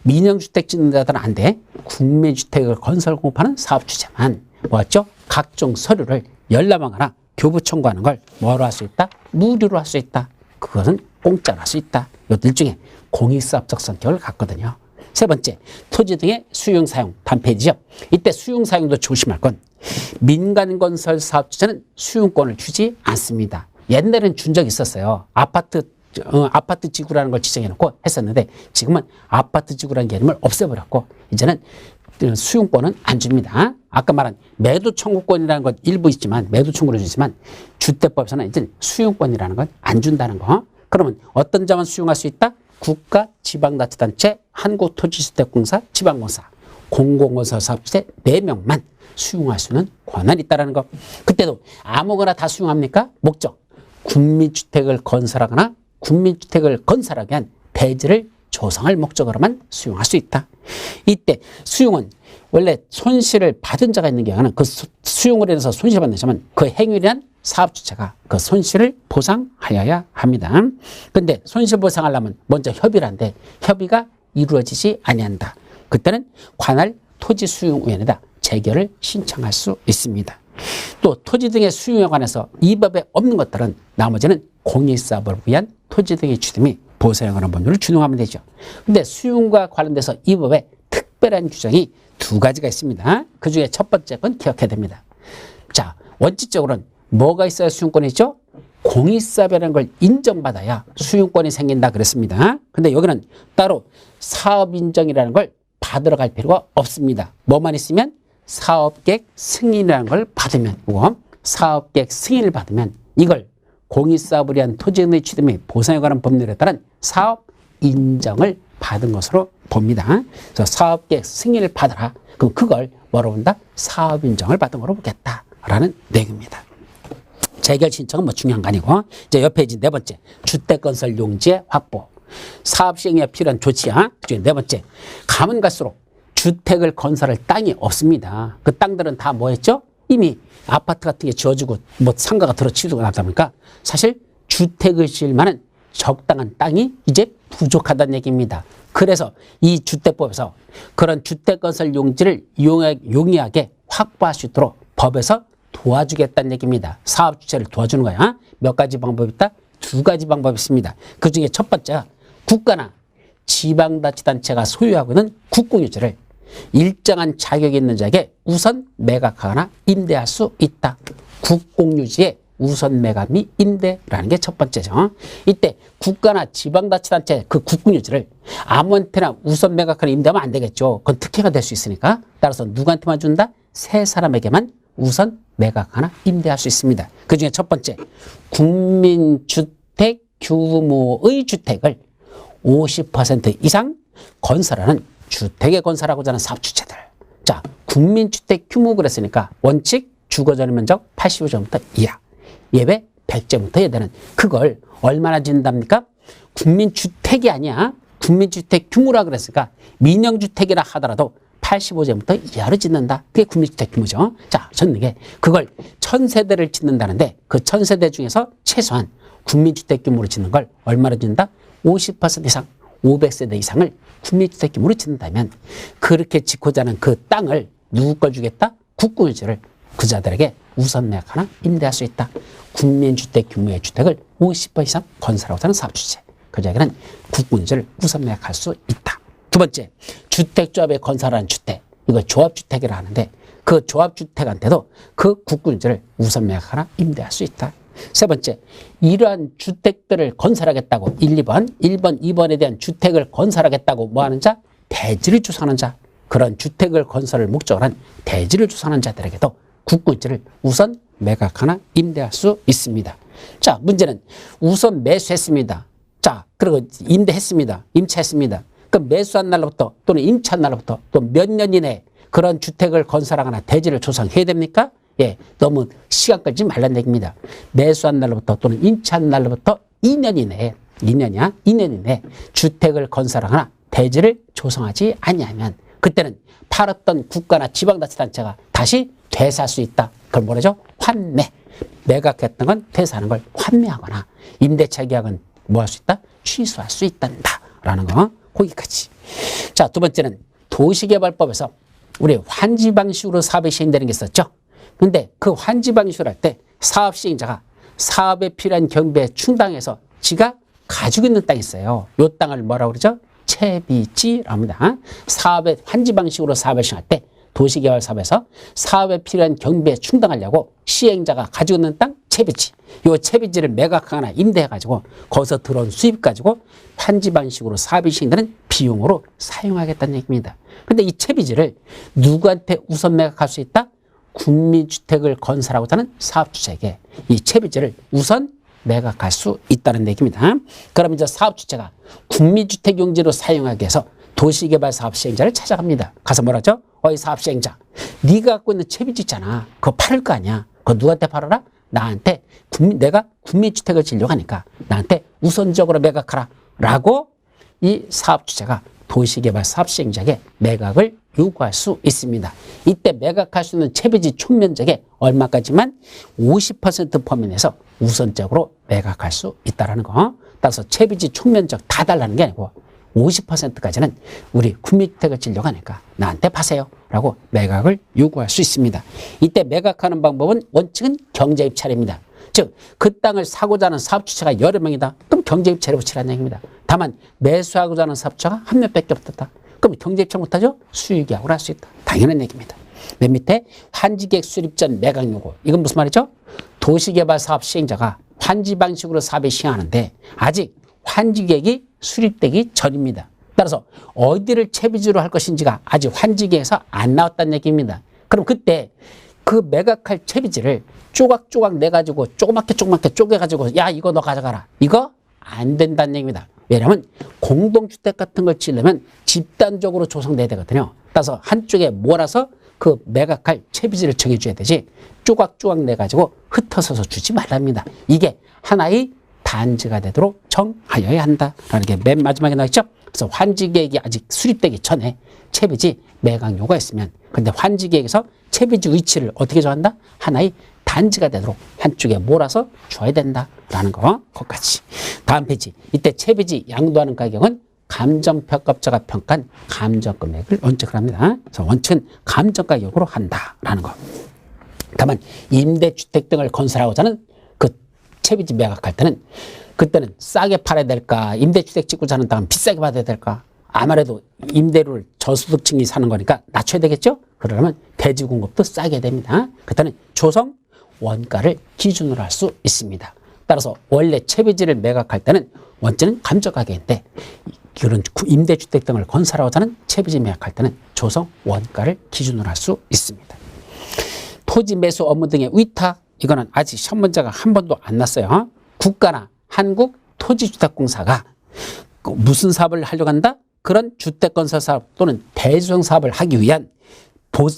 민영주택 짓는 데들은 안 돼. 국민주택을 건설 공급하는 사업 주체만 뭐였죠? 각종 서류를 열람하거나 교부 청구하는 걸 뭐로 할 수 있다? 무료로 할 수 있다. 그것은 공짜로 할 수 있다. 이것들 중에 공익사업적 성격을 갖거든요. 세 번째, 토지 등의 수용사용 단페이지죠. 이때 수용사용도 조심할 건 민간건설 사업주체는 수용권을 주지 않습니다. 옛날에는 준 적이 있었어요. 아파트 지구라는 걸 지정해놓고 했었는데 지금은 아파트 지구라는 개념을 없애버렸고 이제는 수용권은 안 줍니다. 아까 말한 매도 청구권이라는 건 일부 있지만 매도 청구를 주지만 주택법에서는 이제 수용권이라는 건 안 준다는 거. 그러면 어떤 자만 수용할 수 있다? 국가, 지방자치단체, 한국토지주택공사, 지방공사 공공건설 사업주체 4명만 수용할 수 있는 권한이 있다는 거. 그때도 아무거나 다 수용합니까? 목적. 국민주택을 건설하거나 국민주택을 건설하기 위한 대지를 조성할 목적으로만 수용할 수 있다. 이때 수용은 원래 손실을 받은 자가 있는 경우는 그 수용을 해서 손실을 받는 자면 그 행위를 한 사업주체가 그 손실을 보상하여야 합니다. 근데 손실 보상하려면 먼저 협의를 하는데 협의가 이루어지지 아니한다. 그때는 관할 토지수용위원회에다 재결을 신청할 수 있습니다. 또 토지 등의 수용에 관해서 이 법에 없는 것들은 나머지는 공익사업을 위한 토지 등의 취득 및 보상에 관한 법률을 준용하면 되죠. 근데 수용과 관련돼서 이 법에 특별한 규정이 2가지가 있습니다. 그 중에 첫 번째 건 기억해야 됩니다. 자, 원칙적으로는 뭐가 있어야 수용권이 있죠? 공익사업이라는 걸 인정받아야 수용권이 생긴다 그랬습니다. 근데 여기는 따로 사업인정이라는 걸 받으러 갈 필요가 없습니다. 뭐만 있으면 사업계획 승인이라는 걸 받으면, 사업계획 승인을 받으면 이걸 공익사업을 위한 토지의 취득 및 보상에 관한 법률에 따른 사업 인정을 받은 것으로 봅니다. 그래서 사업계획 승인을 받아라. 그럼 그걸 뭐로 본다? 사업 인정을 받은 거로 보겠다라는 내용입니다. 재결 신청은 뭐 중요한 거 아니고, 이제 옆에 이제 4번째 주택건설 용지의 확보. 사업 시행에 필요한 조치야. 그중에 4번째 가면 갈수록 주택을 건설할 땅이 없습니다. 그 땅들은 다 뭐 했죠? 이미 아파트 같은 게 지어지고 뭐 상가가 들어치우고 나다 보니까 사실 주택을 지을 만한 적당한 땅이 이제 부족하다는 얘기입니다. 그래서 이 주택법에서 그런 주택건설 용지를 용이하게 확보할 수 있도록 법에서 도와주겠다는 얘기입니다. 사업주체를 도와주는 거야. 몇 가지 방법이 있다? 2가지 방법이 있습니다. 그 중에 첫 번째가 국가나 지방자치단체가 소유하고 있는 국공유지를 일정한 자격이 있는 자에게 우선 매각하거나 임대할 수 있다. 국공유지의 우선 매각 및 임대라는 게 첫 번째죠. 이때 국가나 지방자치단체 그 국공유지를 아무한테나 우선 매각하거나 임대하면 안 되겠죠. 그건 특혜가 될 수 있으니까. 따라서 누구한테만 준다? 3사람에게만 우선 매각하거나 임대할 수 있습니다. 그 중에 첫 번째, 국민주택 규모의 주택을 50% 이상 건설하는 주택에 건설하고자 하는 사업주체들. 자, 국민주택 규모 그랬으니까 원칙 주거전용 면적 85제곱미터 이하, 예외 100제곱미터 이하되는 그걸 얼마나 짓는답니까? 국민주택이 아니야. 국민주택 규모라 그랬으니까 민영주택이라 하더라도 85제곱미터 이하로 짓는다. 그게 국민주택 규모죠. 자, 전능에 그걸 1000세대를 짓는다는데 그 1000세대 중에서 최소한 국민주택 규모로 짓는 걸 얼마나 짓는다? 50% 이상, 500세대 이상을 국민주택 규모로 짓는다면 그렇게 짓고자 하는 그 땅을 누구 걸 주겠다? 국공유지를 그 자들에게 우선 매각하나 임대할 수 있다. 국민주택 규모의 주택을 50% 이상 건설하고자 하는 사업주체. 그 자에게는 국공유지를 우선 매각할 수 있다. 2번째, 주택조합에 건설하는 주택. 이거 조합주택이라 하는데 그 조합주택한테도 그 국공유지를 우선 매각하나 임대할 수 있다. 3번째, 이러한 주택들을 건설하겠다고 1, 2번에 대한 주택을 건설하겠다고 뭐 하는 자? 대지를 주선하는 자. 그런 주택을 건설을 목적으로 한 대지를 주선하는 자들에게도 국공유지를 우선 매각하나 임대할 수 있습니다. 자, 문제는 우선 매수했습니다. 자, 그리고 임대했습니다. 임차했습니다. 그럼 매수한 날로부터 또는 임차한 날로부터 또 몇 년 이내에 그런 주택을 건설하거나 대지를 조성해야 됩니까? 예, 너무 시간 끌지 말라는 얘기입니다. 매수한 날로부터 또는 임차한 날로부터 2년 이내에, 2년 이내에 주택을 건설하거나 대지를 조성하지 아니하면 그때는 팔았던 국가나 지방자치단체가 다시 되살 수 있다. 그걸 뭐라죠? 환매. 매각했던 건 되사하는 걸 환매하거나 임대차 계약은 뭐 할 수 있다? 취소할 수 있단다. 라는 거. 거기까지. 자, 2번째는 도시개발법에서 우리 환지 방식으로 사업이 시행되는 게 있었죠. 근데 그 환지 방식으로 할 때 사업 시행자가 사업에 필요한 경비에 충당해서 지가 가지고 있는 땅이 있어요. 이 땅을 뭐라고 그러죠? 채비지라고 합니다. 사업의 환지 방식으로 사업을 시행할 때 도시개발 사업에서 사업에 필요한 경비에 충당하려고 시행자가 가지고 있는 땅 채비지. 이 채비지를 매각하거나 임대해가지고 거기서 들어온 수입 가지고 환지 방식으로 사업이 시행되는 비용으로 사용하겠다는 얘기입니다. 근데 이 채비지를 누구한테 우선 매각할 수 있다? 국민주택을 건설하고자 하는 사업주체에게 이 채비지를 우선 매각할 수 있다는 얘기입니다. 그럼 이제 사업주체가 국민주택 용지로 사용하기 위해서 도시개발사업 시행자를 찾아갑니다. 가서 뭐라죠? 어이 사업 시행자, 네가 갖고 있는 채비지 있잖아. 그거 팔을 거 아니야. 그거 누구한테 팔아라? 나한테 내가 국민주택을 지려고 하니까 나한테 우선적으로 매각하라 라고 이 사업 주체가 도시개발 사업 시행자에게 매각을 요구할 수 있습니다. 이때 매각할 수 있는 채비지 총 면적의 얼마까지만 50% 범위 내에서 우선적으로 매각할 수 있다는 거. 따라서 채비지 총 면적 다 달라는 게 아니고 50%까지는 우리 국민주택을 지려고 하니까 나한테 파세요 라고 매각을 요구할 수 있습니다. 이때 매각하는 방법은 원칙은 경제입찰입니다. 즉 그 땅을 사고자 하는 사업주체가 여러 명이다. 그럼 경제입찰에 붙이라는 얘기입니다. 다만 매수하고자 하는 사업주체가 한 명밖에 없다. 그럼 경제입찰 못하죠? 수익이하고를 할 수 있다. 당연한 얘기입니다. 맨 밑에 환지계획 수립 전 매각 요구. 이건 무슨 말이죠? 도시개발 사업 시행자가 환지 방식으로 사업을 시행하는데 아직 환지계획이 수립되기 전입니다. 따라서 어디를 채비지로 할 것인지가 아직 환지계획에서 안 나왔다는 얘기입니다. 그럼 그때 그 매각할 채비지를 조각조각 내가지고 조그맣게 쪼개가지고 야 이거 너 가져가라. 이거 안 된다는 얘기입니다. 왜냐하면 공동주택 같은 걸 지으려면 집단적으로 조성돼야 되거든요. 따라서 한쪽에 몰아서 그 매각할 채비지를 정해줘야 되지 조각조각 내가지고 흩어서서 주지 말랍니다. 이게 하나의 단지가 되도록 정하여야 한다라는 게 맨 마지막에 나와있죠. 그래서 환지계획이 아직 수립되기 전에 채비지 매각 요구가 있으면 근데 환지계획에서 채비지 위치를 어떻게 정한다? 하나의 단지가 되도록 한쪽에 몰아서 줘야 된다라는 거. 그것까지. 다음 페이지. 이때 채비지 양도하는 가격은 감정평가업자가 평가한 감정금액을 원칙을 합니다. 그래서 원칙은 감정가격으로 한다라는 거. 다만 임대주택 등을 건설하고자 하는 그 채비지 매각할 때는 그때는 싸게 팔아야 될까? 임대주택 짓고 사는 땅은 비싸게 받아야 될까? 아무래도 임대료를 저소득층이 사는 거니까 낮춰야 되겠죠? 그러려면 대지 공급도 싸게 됩니다. 그때는 조성 원가를 기준으로 할 수 있습니다. 따라서 원래 채비지를 매각할 때는 원칙은 감정가격인데 그런 임대주택 등을 건설하고자 하는 채비지 매각할 때는 조성 원가를 기준으로 할 수 있습니다. 토지 매수 업무 등의 위탁, 이거는 아직 시험 문제가 한 번도 안 났어요. 국가나 한국토지주택공사가 무슨 사업을 하려고 한다? 그런 주택건설 사업 또는 대주성 사업을 하기 위한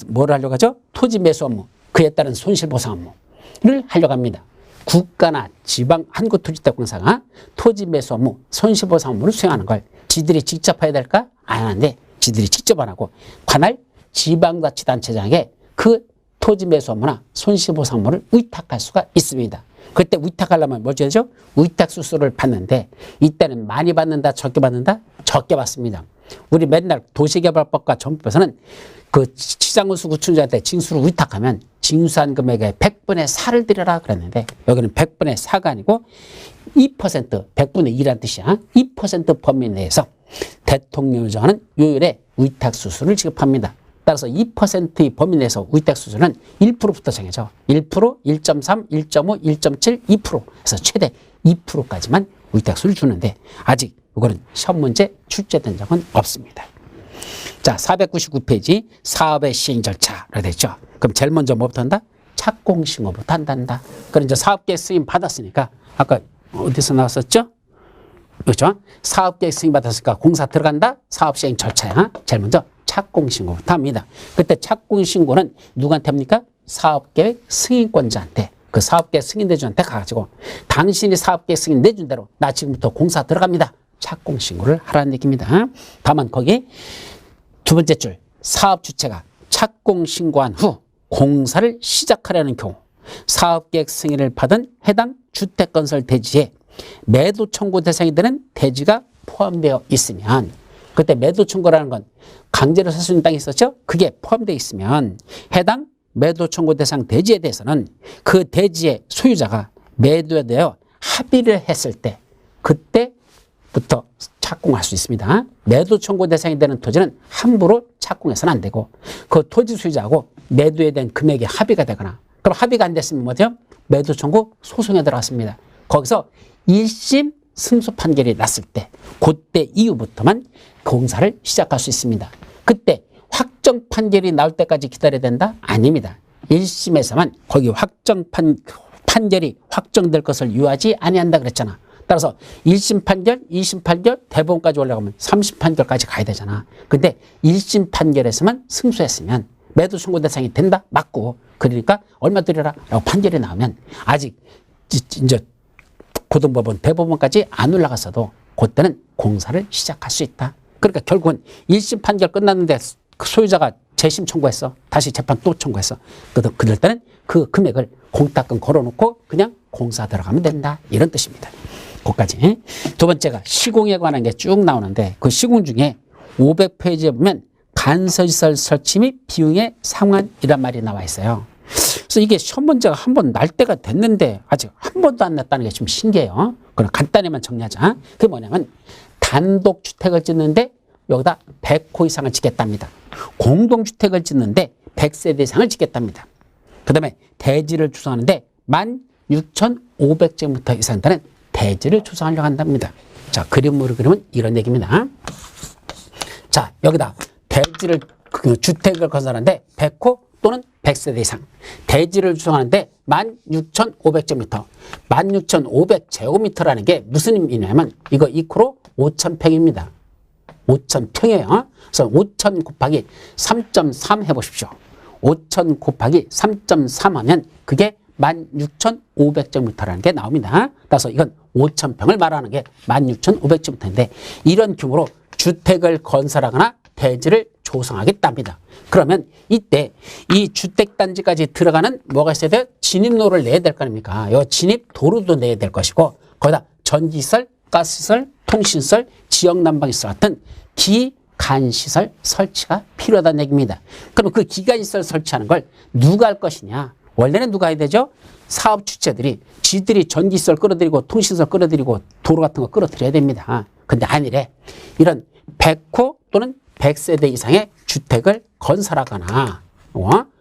뭐를 하려고 하죠? 토지 매수 업무, 그에 따른 손실보상 업무를 하려고 합니다. 국가나 지방 한국토지주택공사가 토지 매수 업무, 손실보상 업무를 수행하는 걸 지들이 직접 해야 될까? 안 하는데 지들이 직접 안 하고 관할 지방자치단체장에게 그 토지 매수 업무나 손실보상 업무를 위탁할 수가 있습니다. 그때 위탁하려면 뭐죠? 위탁 수수료를 받는데 이때는 많이 받는다, 적게 받는다? 적게 받습니다. 우리 맨날 도시개발법과 정법에서는 그 시장군수 구청장한테 징수를 위탁하면 징수한 금액의 100분의 4를 드려라 그랬는데 여기는 100분의 4가 아니고 2%, 100분의 2라는 뜻이야. 2% 범위 내에서 대통령이 정하는 요율의 위탁 수수료를 지급합니다. 따라서 2%의 범위 내에서 위탁 수수료는 1%부터 정해져. 1%, 1.3, 1.5, 1.7, 2%에서 최대 2%까지만 위탁 수수료를 주는데 아직 이거는 시험 문제 출제된 적은 없습니다. 자, 499페이지 사업의 시행 절차라고 되어 있죠. 그럼 제일 먼저 뭐부터 한다? 착공신고부터 한단다. 그럼 이제 사업계획 승인 받았으니까 아까 어디서 나왔었죠? 그렇죠? 사업계획 승인 받았으니까 공사 들어간다? 사업 시행 절차야. 제일 먼저 착공신고부터 합니다. 그때 착공신고는 누구한테 합니까? 사업계획 승인권자한테, 그 사업계획 승인대주한테 가가지고 당신이 사업계획 승인 내준 대로 나 지금부터 공사 들어갑니다. 착공신고를 하라는 얘기입니다. 다만 거기 두 번째 줄, 사업 주체가 착공신고한 후 공사를 시작하려는 경우 사업계획 승인을 받은 해당 주택건설 대지에 매도 청구 대상이 되는 대지가 포함되어 있으면, 그때 매도 청구라는 건 강제로 살 수 있는 땅이 있었죠? 그게 포함되어 있으면 해당 매도 청구 대상 대지에 대해서는 그 대지의 소유자가 매도에 대하여 합의를 했을 때 그때부터 착공할 수 있습니다. 매도 청구 대상이 되는 토지는 함부로 착공해서는 안 되고 그 토지 소유자하고 매도에 대한 금액이 합의가 되거나, 그럼 합의가 안 됐으면 뭐죠? 매도 청구 소송에 들어갔습니다. 거기서 1심 승소 판결이 났을 때 그때 이후부터만 공사를 시작할 수 있습니다. 그때 확정 판결이 나올 때까지 기다려야 된다? 아닙니다. 1심에서만 거기 판결이 확정될 것을 유하지 아니한다 그랬잖아. 따라서 1심 판결, 2심 판결, 대법원까지 올라가면 3심 판결까지 가야 되잖아. 근데 1심 판결에서만 승소했으면 매도 청구 대상이 된다? 맞고. 그러니까 얼마 드려라? 라고 판결이 나오면 아직 이제 고등법원, 대법원까지 안 올라갔어도 그때는 공사를 시작할 수 있다. 그러니까 결국은 1심 판결 끝났는데 소유자가 재심 청구했어. 다시 재판 또 청구했어. 그럴 때는 그 금액을 공탁금 걸어놓고 그냥 공사 들어가면 된다. 이런 뜻입니다. 그것까지. 두 번째가 시공에 관한 게 쭉 나오는데 그 시공 중에 500페이지에 보면 간설시설 설치 및 비용의 상환이란 말이 나와 있어요. 그래서 이게 시험 문제가 한 번 날 때가 됐는데 아직 한 번도 안 났다는 게 좀 신기해요. 그럼 간단히만 정리하자. 그게 뭐냐면 단독주택을 짓는데 여기다 100호 이상을 짓겠답니다. 공동주택을 짓는데 100세대 이상을 짓겠답니다. 그 다음에 대지를 조성하는데 16,500제곱미터 이상 되는 대지를 조성하려고 한답니다. 자, 그림으로 그리면 이런 얘기입니다. 자, 여기다 대지를, 주택을 건설하는데 100호 또는 100세대 이상. 대지를 조성하는데 16,500제곱미터. 16,500제곱미터라는 게 무슨 의미냐면 이거 이코로 5,000평입니다. 5,000평이에요. 그래서 5,000 곱하기 3.3 해보십시오. 5,000 곱하기 3.3 하면 그게 16,500제곱미터라는 게 나옵니다. 따라서 이건 5,000평을 말하는 게 16,500제곱미터인데 이런 규모로 주택을 건설하거나 대지를 조성하겠답니다. 그러면 이때 이 주택단지까지 들어가는 뭐가 있어야 돼요? 진입로를 내야 될 거 아닙니까? 이 진입 도로도 내야 될 것이고 거기다 전기시설, 가스시설, 통신시설, 지역난방시설 같은 기간시설 설치가 필요하다는 얘기입니다. 그럼 그 기간시설 설치하는 걸 누가 할 것이냐? 원래는 누가 해야 되죠? 사업 주체들이 지들이 전기시설 끌어들이고 통신시설 끌어들이고 도로 같은 거 끌어들여야 됩니다. 근데 아니래. 이런 100호 또는 100세대 이상의 주택을 건설하거나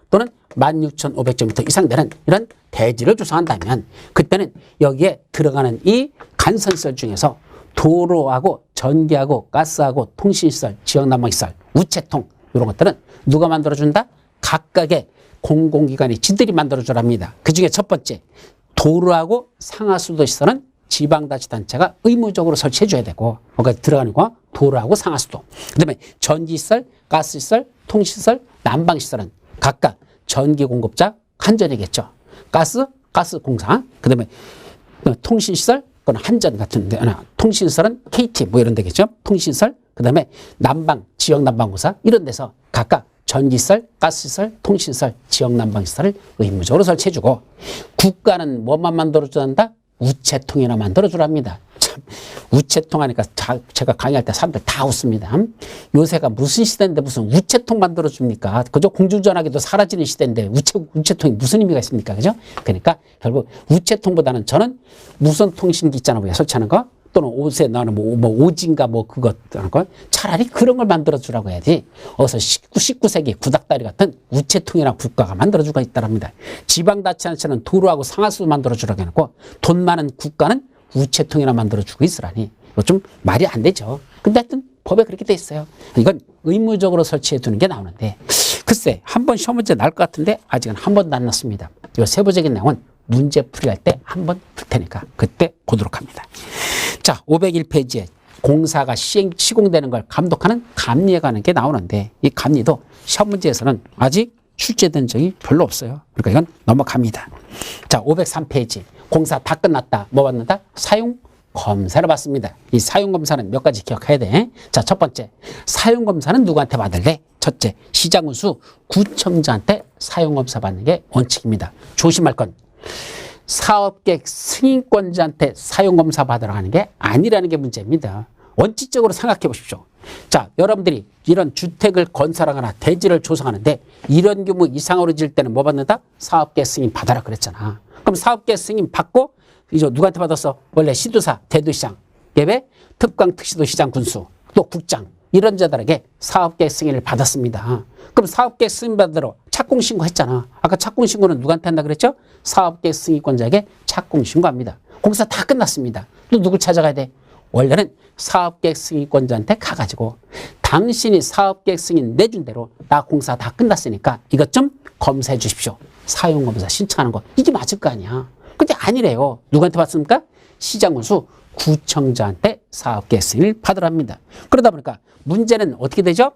또는 16,500제곱미터 이상 되는 이런 대지를 조성한다면 그때는 여기에 들어가는 이 간선시설 중에서 도로하고 전기하고 가스하고 통신시설, 지역난방시설, 우체통 이런 것들은 누가 만들어준다? 각각의 공공기관이 지들이 만들어주랍니다. 그중에 첫 번째 도로하고 상하수도 시설은 지방자치단체가 의무적으로 설치해줘야 되고 거기에 들어가는 거 도로하고 상하수도. 그 다음에 전기시설, 가스시설, 통신시설, 난방시설은 각각 전기공급자 한전이겠죠. 가스공사. 그 다음에 통신시설, 그건 한전 같은데, 통신시설은 KT 뭐 이런 데겠죠. 통신시설, 그 다음에 난방, 지역난방공사 이런 데서 각각 전기시설, 가스시설, 통신시설, 지역난방시설을 의무적으로 설치해주고 국가는 뭐만 만들어준다? 우체통이나 만들어주랍니다. 참, 우체통 하니까 제가 강의할 때 사람들 다 웃습니다. 요새가 무슨 시대인데 무슨 우체통 만들어줍니까? 그저 공중전화기도 사라지는 시대인데 우체통이 무슨 의미가 있습니까? 그죠? 그러니까 결국 우체통보다는 저는 무선통신기 있잖아요. 설치하는 거. 또는 옷에 나는 뭐 오진가 뭐 그것 하는 거. 차라리 그런 걸 만들어주라고 해야지. 어서 19세기 구닥다리 같은 우체통이나 국가가 만들어주고 있다랍니다. 지방자치단체는 도로하고 상하수 만들어주라고 해놓고 돈 많은 국가는 우체통이나 만들어주고 있으라니. 이거 좀 말이 안 되죠. 근데 하여튼 법에 그렇게 돼 있어요. 이건 의무적으로 설치해 두는 게 나오는데 글쎄 한 번 시험 문제 날 것 같은데 아직은 한 번도 안 났습니다. 이 세부적인 내용은 문제 풀이할 때 한 번 풀 테니까 그때 보도록 합니다. 자, 501페이지에 공사가 시공되는 걸 감독하는 감리에 관한 게 나오는데 이 감리도 시험 문제에서는 아직 출제된 적이 별로 없어요. 그러니까 이건 넘어갑니다. 자, 503페이지 공사 다 끝났다. 뭐 받는다? 사용검사를 받습니다. 이 사용검사는 몇 가지 기억해야 돼. 자, 첫 번째 사용검사는 누구한테 받을래? 첫째 시장군수 구청장한테 사용검사 받는 게 원칙입니다. 조심할 건 사업계획 승인권자한테 사용검사 받으러 가는 게 아니라는 게 문제입니다. 원칙적으로 생각해 보십시오. 자, 여러분들이 이런 주택을 건설하거나 대지를 조성하는데 이런 규모 이상으로 지을 때는 뭐 받는다? 사업계획 승인 받아라 그랬잖아. 그럼 사업계획 승인 받고 이제 누구한테 받았어? 원래 시도사, 대도시장, 예배, 특강, 특시도시장, 군수, 또 국장 이런 자들에게 사업계획 승인을 받았습니다. 그럼 사업계획 승인 받으러 착공신고 했잖아. 아까 착공신고는 누구한테 한다 그랬죠? 사업계획 승인권자에게 착공신고합니다. 공사 다 끝났습니다. 또 누굴 찾아가야 돼? 원래는 사업계획 승인권자한테 가가지고 당신이 사업계획 승인 내준 대로 나 공사 다 끝났으니까 이것 좀 검사해 주십시오. 사용검사 신청하는 거 이게 맞을 거 아니야. 근데 아니래요. 누구한테 받습니까? 시장군수 구청장한테 사업계획 승인을 받으랍니다. 그러다 보니까 문제는 어떻게 되죠?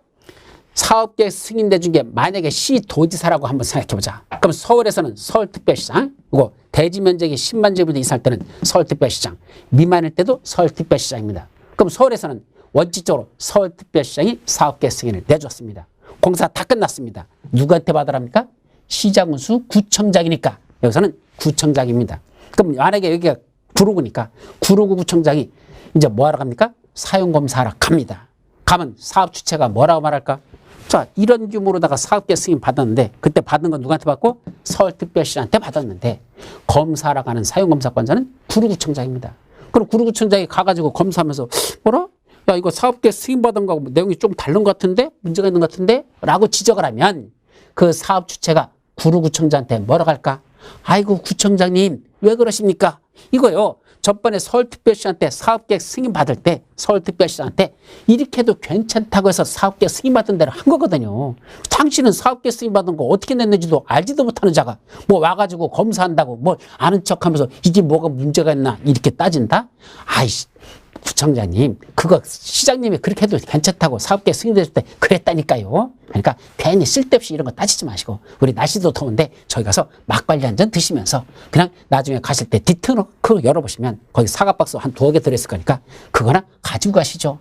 사업계획 승인 내준 게 만약에 시도지사라고 한번 생각해보자. 그럼 서울에서는 서울특별시장, 그리고 대지 면적이 10만 제곱미터 이상일 때는 서울특별시장, 미만일 때도 서울특별시장입니다. 그럼 서울에서는 원칙적으로 서울특별시장이 사업계획 승인을 내줬습니다. 공사 다 끝났습니다. 누구한테 받으랍니까? 시장군수 구청장이니까 여기서는 구청장입니다. 그럼 만약에 여기가 구로구니까 구로구 구청장이 이제 뭐 하러 갑니까? 사용검사하러 갑니다. 가면 사업 주체가 뭐라고 말할까? 자, 이런 규모로다가 사업계획 승인 받았는데 그때 받은 건 누구한테 받고? 서울특별시장한테 받았는데 검사하러 가는 사용검사권자는 구로구청장입니다. 그럼 구로구청장이 가가지고 검사하면서 뭐라? 야, 이거 사업계획 승인 받은 거하고 내용이 좀 다른 것 같은데? 문제가 있는 것 같은데? 라고 지적을 하면 그 사업 주체가 구로구청장한테 뭐라고 할까? 아이고 구청장님 왜 그러십니까? 이거요. 전번에 서울특별시한테 사업계획 승인 받을 때 서울특별시한테 이렇게 해도 괜찮다고 해서 사업계획 승인 받은 대로 한 거거든요. 당신은 사업계획 승인 받은 거 어떻게 냈는지도 알지도 못하는 자가 뭐 와가지고 검사한다고 뭐 아는 척하면서 이게 뭐가 문제가 있나 이렇게 따진다? 아이씨. 구청장님, 그거 시장님이 그렇게 해도 괜찮다고 사업계획 승인됐을 때 그랬다니까요. 그러니까 괜히 쓸데없이 이런 거 따지지 마시고 우리 날씨도 더운데 저기 가서 막걸리 한 잔 드시면서 그냥 나중에 가실 때 디트노크 열어보시면 거기 사과박스 한 2개 들어있을 거니까 그거나 가지고 가시죠.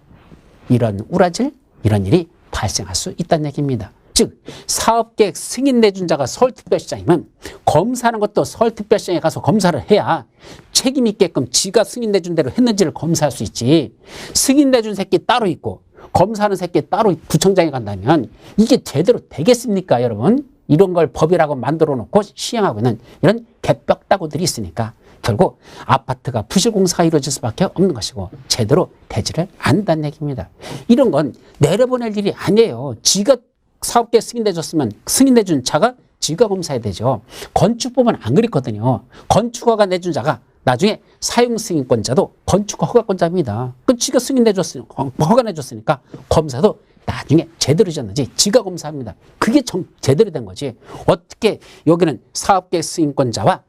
이런 우라질, 이런 일이 발생할 수 있다는 얘기입니다. 즉 사업계획 승인 내준 자가 서울특별시장이면 검사하는 것도 서울특별시장에 가서 검사를 해야 책임 있게끔 지가 승인 내준 대로 했는지를 검사할 수 있지. 승인 내준 새끼 따로 있고 검사하는 새끼 따로 구청장에 간다면 이게 제대로 되겠습니까, 여러분? 이런 걸 법이라고 만들어 놓고 시행하고 있는 이런 개벽다구들이 있으니까 결국 아파트가 부실공사가 이루어질 수밖에 없는 것이고 제대로 되지를 않는다는 얘기입니다. 이런 건 내려보낼 일이 아니에요. 지가 사업계획 승인내줬으면 승인내준 자가 지가 검사해야 되죠. 건축법은 안 그랬거든요. 건축허가 내준 자가 나중에 사용승인권자도 건축허 허가권자입니다. 그 지가 승인내줬으니까 허가 내줬으니까 검사도 나중에 제대로 졌는지 지가 검사합니다. 그게 제대로 된 거지. 어떻게 여기는 사업계획 승인권자와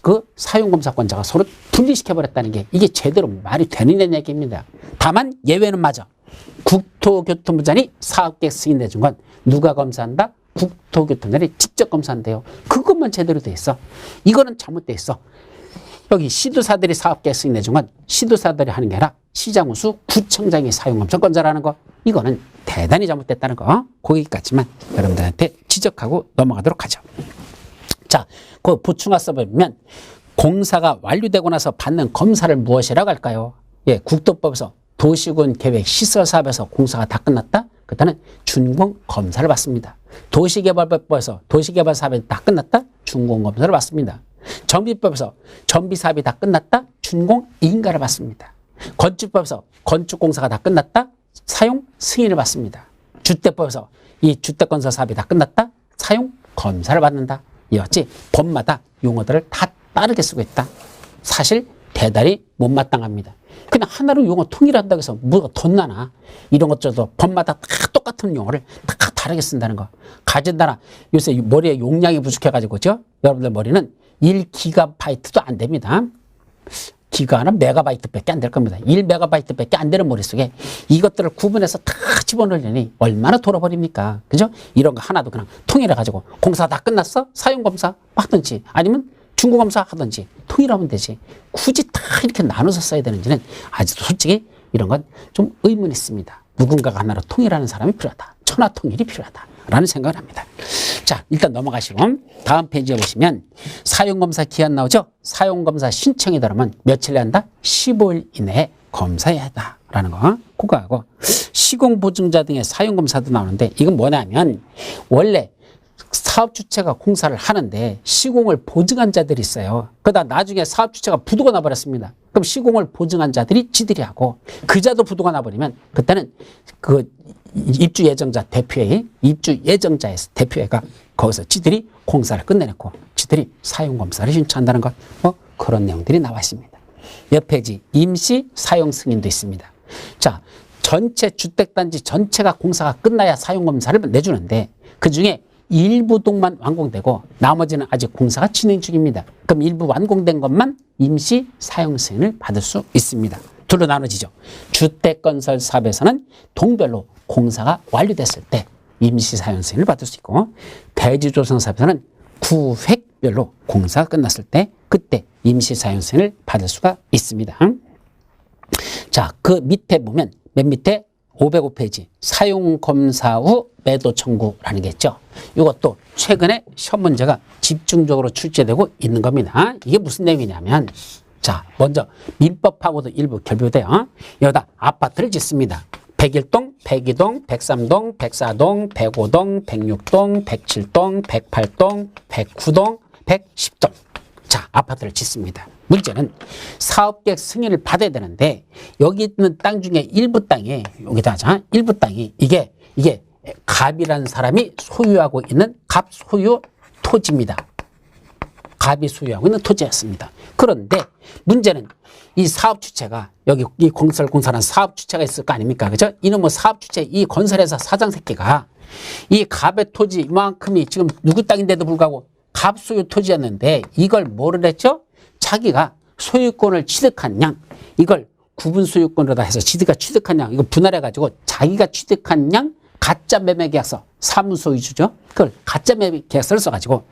그 사용검사권자가 서로 분리시켜버렸다는 게 이게 제대로 말이 되는 얘기입니다. 다만 예외는 맞아. 국토교통부장이 사업계획 승인 내준 건 누가 검사한다? 국토교통부장이 직접 검사한대요. 그것만 제대로 돼 있어. 이거는 잘못돼 있어. 여기 시도사들이 사업계획 승인 내준 건 시도사들이 하는 게 아니라 시장우수 구청장이 사용검사권자라는 거. 이거는 대단히 잘못됐다는 거. 거기까지만 여러분들한테 지적하고 넘어가도록 하죠. 자, 그 보충학습 보면 공사가 완료되고 나서 받는 검사를 무엇이라고 할까요? 예, 국토법에서 도시군 계획 시설사업에서 공사가 다 끝났다? 그때는 준공 검사를 받습니다. 도시개발법에서 도시개발 사업이 다 끝났다? 준공 검사를 받습니다. 정비법에서 정비 사업이 다 끝났다? 준공 인가를 받습니다. 건축법에서 건축 공사가 다 끝났다? 사용 승인을 받습니다. 주택법에서 이 주택건설 사업이 다 끝났다? 사용 검사를 받는다. 이었지 법마다 용어들을 다 빠르게 쓰고 있다. 사실 대단히 못마땅합니다. 그냥 하나로 용어 통일한다고 해서 뭐가 덧나나. 이런 것들도 법마다 다 똑같은 용어를 다 다르게 쓴다는 거. 가진다나 요새 머리에 용량이 부족해가지고 그죠? 여러분들 머리는 1기가바이트도 안 됩니다. 기가나 메가바이트밖에 안 될 겁니다. 1메가바이트밖에 안 되는 머릿속에 이것들을 구분해서 다 집어넣으려니 얼마나 돌아버립니까? 그죠? 이런 거 하나도 그냥 통일해가지고 공사 다 끝났어? 사용검사 하든지 아니면 중고검사 하든지 통일하면 되지. 굳이 다 이렇게 나눠서 써야 되는지는 아직도 솔직히 이런 건 좀 의문이 있습니다. 누군가가 하나로 통일하는 사람이 필요하다. 천하통일이 필요하다. 라는 생각을 합니다. 자, 일단 넘어가시고 다음 페이지에 보시면 사용검사 기한 나오죠? 사용검사 신청이 들어오면 며칠 내야 한다? 15일 이내에 검사해야 한다라는 거. 그거 하고 시공보증자 등의 사용검사도 나오는데 이건 뭐냐면 원래 사업 주체가 공사를 하는데 시공을 보증한 자들이 있어요. 그러다 나중에 사업 주체가 부도가 나버렸습니다. 그럼 시공을 보증한 자들이 지들이 하고 그자도 부도가 나버리면 그때는 그 입주 예정자 대표회의, 입주 예정자의 대표회가 거기서 지들이 공사를 끝내놓고 지들이 사용검사를 신청한다는 것, 뭐 그런 내용들이 나와 있습니다. 옆 페이지 임시 사용 승인도 있습니다. 자, 전체 주택단지 전체가 공사가 끝나야 사용검사를 내주는데 그중에 일부 동만 완공되고 나머지는 아직 공사가 진행 중입니다. 그럼 일부 완공된 것만 임시 사용 승인을 받을 수 있습니다. 둘로 나눠지죠. 주택건설 사업에서는 동별로 공사가 완료됐을 때 임시사용 승인을 받을 수 있고, 대지조성 사업에서는 구획별로 공사가 끝났을 때 그때 임시사용 승인을 받을 수가 있습니다. 자, 그 밑에 보면 맨 밑에 505페이지 사용검사 후 매도 청구라는 게 있죠. 이것도 최근에 시험 문제가 집중적으로 출제되고 있는 겁니다. 이게 무슨 내용이냐면, 자, 먼저 민법하고도 일부 결부돼요. 여기다 아파트를 짓습니다. 101동, 102동, 103동, 104동, 105동, 106동, 107동, 108동, 109동, 110동. 자, 아파트를 짓습니다. 문제는 사업계획 승인을 받아야 되는데, 여기 있는 땅 중에 일부 땅에, 여기다 하자. 일부 땅이 이게 갑이라는 사람이 소유하고 있는 갑 소유 토지입니다. 갑이 소유하고 있는 토지였습니다. 그런데 문제는 이 사업 주체가, 여기 이 공사라는 사업 주체가 있을 거 아닙니까? 그죠? 이놈의 사업 주체, 이 건설회사 사장 새끼가 이 갑의 토지 이만큼이 지금 누구 땅인데도 불구하고 갑 소유 토지였는데, 이걸 뭐를 했죠? 자기가 소유권을 취득한 양, 이걸 구분 소유권으로다 해서 지가 취득한 양, 이거 분할해가지고 자기가 취득한 양 가짜 매매 계약서, 사무소 위주죠. 그걸 가짜 매매 계약서를 써가지고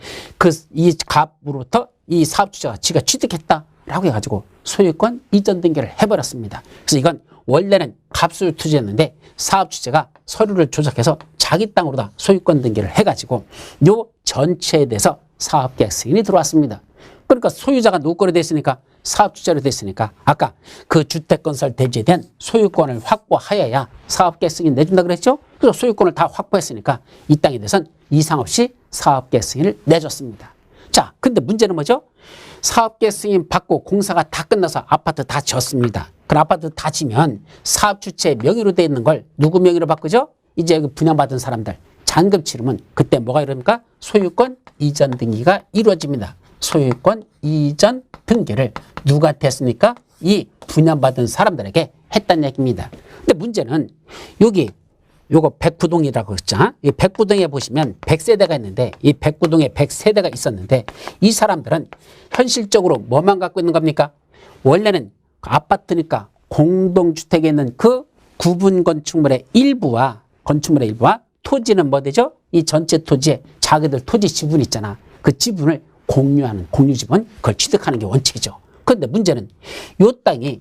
이 갑으로부터 이 사업주체가 지가 취득했다라고 해가지고 소유권 이전 등기를 해버렸습니다. 그래서 이건 원래는 갑소유 토지였는데 사업주체가 서류를 조작해서 자기 땅으로다 소유권 등기를 해가지고 요 전체에 대해서 사업계획 승인이 들어왔습니다. 그러니까 소유자가 누구거로 됐으니까, 사업주체로 됐으니까 아까 그 주택건설 대지에 대한 소유권을 확보하여야 사업계획 승인 내준다 그랬죠? 그래서 소유권을 다 확보했으니까 이 땅에 대해서는 이상 없이 사업계획 승인을 내줬습니다. 자, 근데 문제는 뭐죠? 사업계획 승인 받고 공사가 다 끝나서 아파트 다 지었습니다. 그럼 아파트 다 지면 사업주체 명의로 돼 있는 걸 누구 명의로 바꾸죠? 이제 여기 분양받은 사람들 잔금 치르면 그때 뭐가 이럽니까? 소유권 이전 등기가 이루어집니다. 소유권 이전 등기를 누구한테 했습니까? 이 분양받은 사람들에게 했다는 얘기입니다. 근데 문제는 여기 요거 109동이라고 했죠. 이 109동에 보시면 100세대가 있는데, 이 109동에 100세대가 있었는데, 이 사람들은 현실적으로 뭐만 갖고 있는 겁니까? 원래는 아파트니까 공동주택에 있는 그 구분 건축물의 일부와 토지는 뭐 되죠? 이 전체 토지에 자기들 토지 지분 있잖아. 그 지분을 공유하는 공유지분, 그걸 취득하는 게 원칙이죠. 그런데 문제는 이 땅이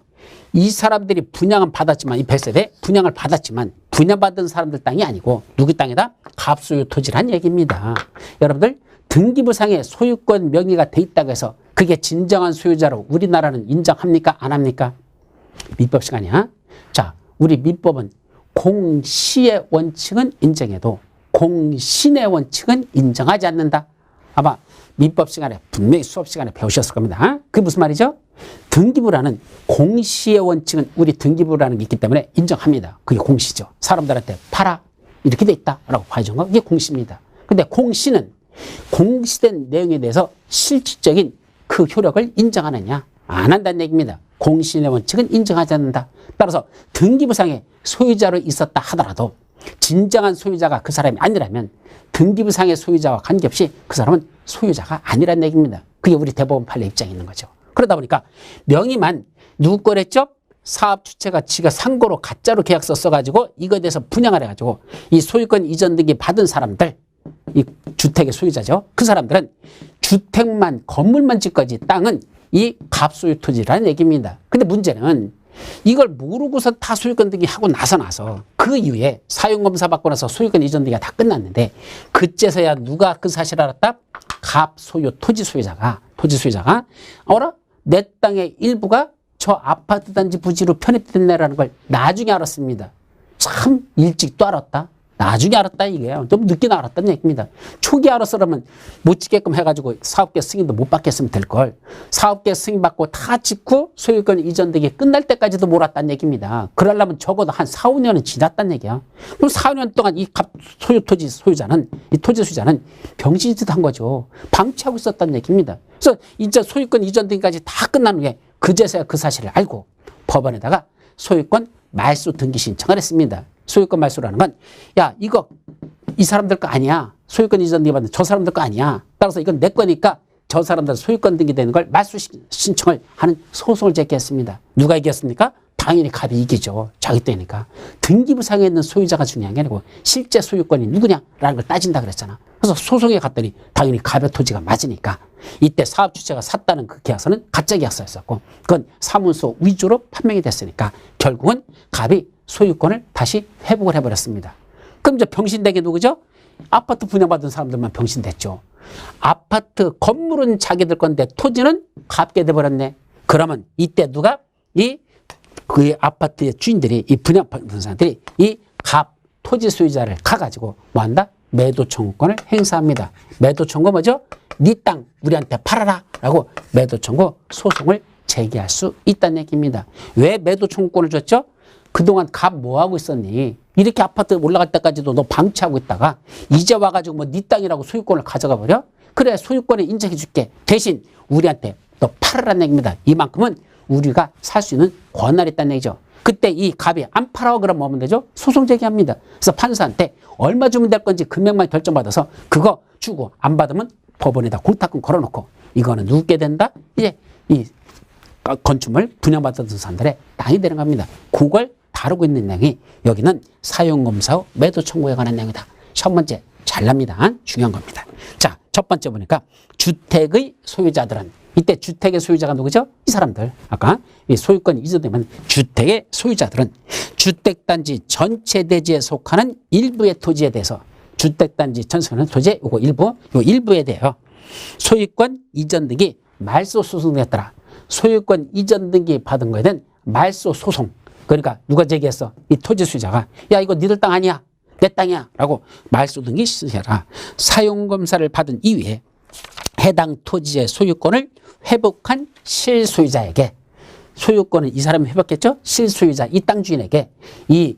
이 사람들이 분양은 받았지만, 이 100세대 분양을 받았지만 분양받은 사람들 땅이 아니고 누구 땅이다? 갑소유 토지란 얘기입니다. 여러분들 등기부상에 소유권 명의가 돼 있다고 해서 그게 진정한 소유자로 우리나라는 인정합니까? 안 합니까? 민법 시간이야. 자, 우리 민법은 공시의 원칙은 인정해도 공신의 원칙은 인정하지 않는다. 아마 민법 시간에 분명히 수업 시간에 배우셨을 겁니다. 그게 무슨 말이죠? 등기부라는 공시의 원칙은 우리 등기부라는 게 있기 때문에 인정합니다. 그게 공시죠. 사람들한테 팔아 이렇게 돼 있다라고 봐준 거, 이게 공시입니다. 근데 공시는 공시된 내용에 대해서 실질적인 그 효력을 인정하느냐, 안 한다는 얘기입니다. 공신의 원칙은 인정하지 않는다. 따라서 등기부상에 소유자로 있었다 하더라도 진정한 소유자가 그 사람이 아니라면 등기부상의 소유자와 관계없이 그 사람은 소유자가 아니란 얘기입니다. 그게 우리 대법원 판례 입장에 있는 거죠. 그러다 보니까 명의만 누구 거랬죠? 사업 주체가 지가 상고로 가짜로 계약서 써가지고 이거에 대해서 분양을 해가지고 이 소유권 이전 등기 받은 사람들, 이 주택의 소유자죠. 그 사람들은 주택만, 건물만 짓거지 땅은 이 갑소유 토지라는 얘기입니다. 근데 문제는 이걸 모르고서 다 소유권 등기 하고 나서 그 이후에 사용검사 받고 나서 소유권 이전 등기가 다 끝났는데, 그제서야 누가 그 사실을 알았다? 갑소유 토지 소유자가 어라? 내 땅의 일부가 저 아파트 단지 부지로 편입됐네라는 걸 나중에 알았습니다. 참 일찍 또 알았다. 나중에 알았다 이게. 좀 늦게 알았다는 얘기입니다. 초기에 알았으면 못 짓게끔 해가지고 사업계획 승인도 못 받겠으면 될걸. 사업계획 승인 받고 다 짓고 소유권 이전 등기 끝날 때까지도 몰랐다는 얘기입니다. 그러려면 적어도 한 4, 5년은 지났다는 얘기야. 그럼 4, 5년 동안 이 소유 토지 소유자는, 이 토지 소유자는 병신짓 한 거죠. 방치하고 있었다는 얘기입니다. 그래서 이제 소유권 이전 등기까지 다 끝난 후에 그제서야 그 사실을 알고 법원에다가 소유권 말소 등기 신청을 했습니다. 소유권 말소라는 건, 야, 이거 이 사람들 거 아니야. 소유권 이전 등기 받는 저 사람들 거 아니야. 따라서 이건 내 거니까 저 사람들 소유권 등기되는 걸 말소 신청을 하는 소송을 제기했습니다. 누가 이겼습니까? 당연히 갑이 이기죠. 자기 때니까. 등기부상에 있는 소유자가 중요한 게 아니고 실제 소유권이 누구냐라는 걸 따진다 그랬잖아. 그래서 소송에 갔더니 당연히 갑의 토지가 맞으니까 이때 사업주체가 샀다는 그 계약서는 가짜 계약서였었고 그건 사문서 위조로 판명이 됐으니까 결국은 갑이 소유권을 다시 회복을 해버렸습니다. 그럼 이제 병신되게 누구죠? 아파트 분양받은 사람들만 병신됐죠. 아파트 건물은 자기들 건데 토지는 갑게 돼버렸네. 그러면 이때 누가 그 아파트의 주인들이 이 분양받은 사람들이 이 갑 토지 소유자를 가가지고 뭐한다? 매도 청구권을 행사합니다. 매도 청구 뭐죠? 네 땅 우리한테 팔아라 라고 매도 청구 소송을 제기할 수 있다는 얘기입니다. 왜 매도 청구권을 줬죠? 그동안 갑 뭐하고 있었니? 이렇게 아파트 올라갈 때까지도 너 방치하고 있다가 이제 와가지고 뭐 네 땅이라고 소유권을 가져가 버려? 그래 소유권을 인정해 줄게. 대신 우리한테 너 팔으라는 얘기입니다. 이만큼은 우리가 살 수 있는 권한이 있다는 얘기죠. 그때 이 갑이 안 팔아 그러면 뭐 하면 되죠? 소송 제기합니다. 그래서 판사한테 얼마 주면 될 건지 금액만 결정받아서 그거 주고 안 받으면 법원에다 골탁금 걸어놓고 이거는 누게 된다? 이제 이 건축물 분양받았던 사람들의 땅이 되는 겁니다. 그걸 다루고 있는 내용이 여기는 사용검사 후 매도 청구에 관한 내용이다. 첫 번째 잘납니다. 중요한 겁니다. 자, 첫 번째 보니까 주택의 소유자들은 이때 주택의 소유자가 누구죠? 이 사람들. 아까 이 소유권이 이전되면 주택의 소유자들은 주택단지 전체 대지에 속하는 일부의 토지에 대해서 주택단지 전체는 토지의 요거 일부에 대해요. 소유권 이전 등기 말소 소송됐더라. 소유권 이전 등기 받은 거에 대한 말소 소송. 그러니까 누가 제기했어? 이 토지 소유자가 야 이거 니들 땅 아니야. 내 땅이야. 라고 말소 등기 시켜라. 사용검사를 받은 이후에 해당 토지의 소유권을 회복한 실소유자에게 소유권은 이 사람이 회복했죠? 실소유자 이 땅 주인에게 이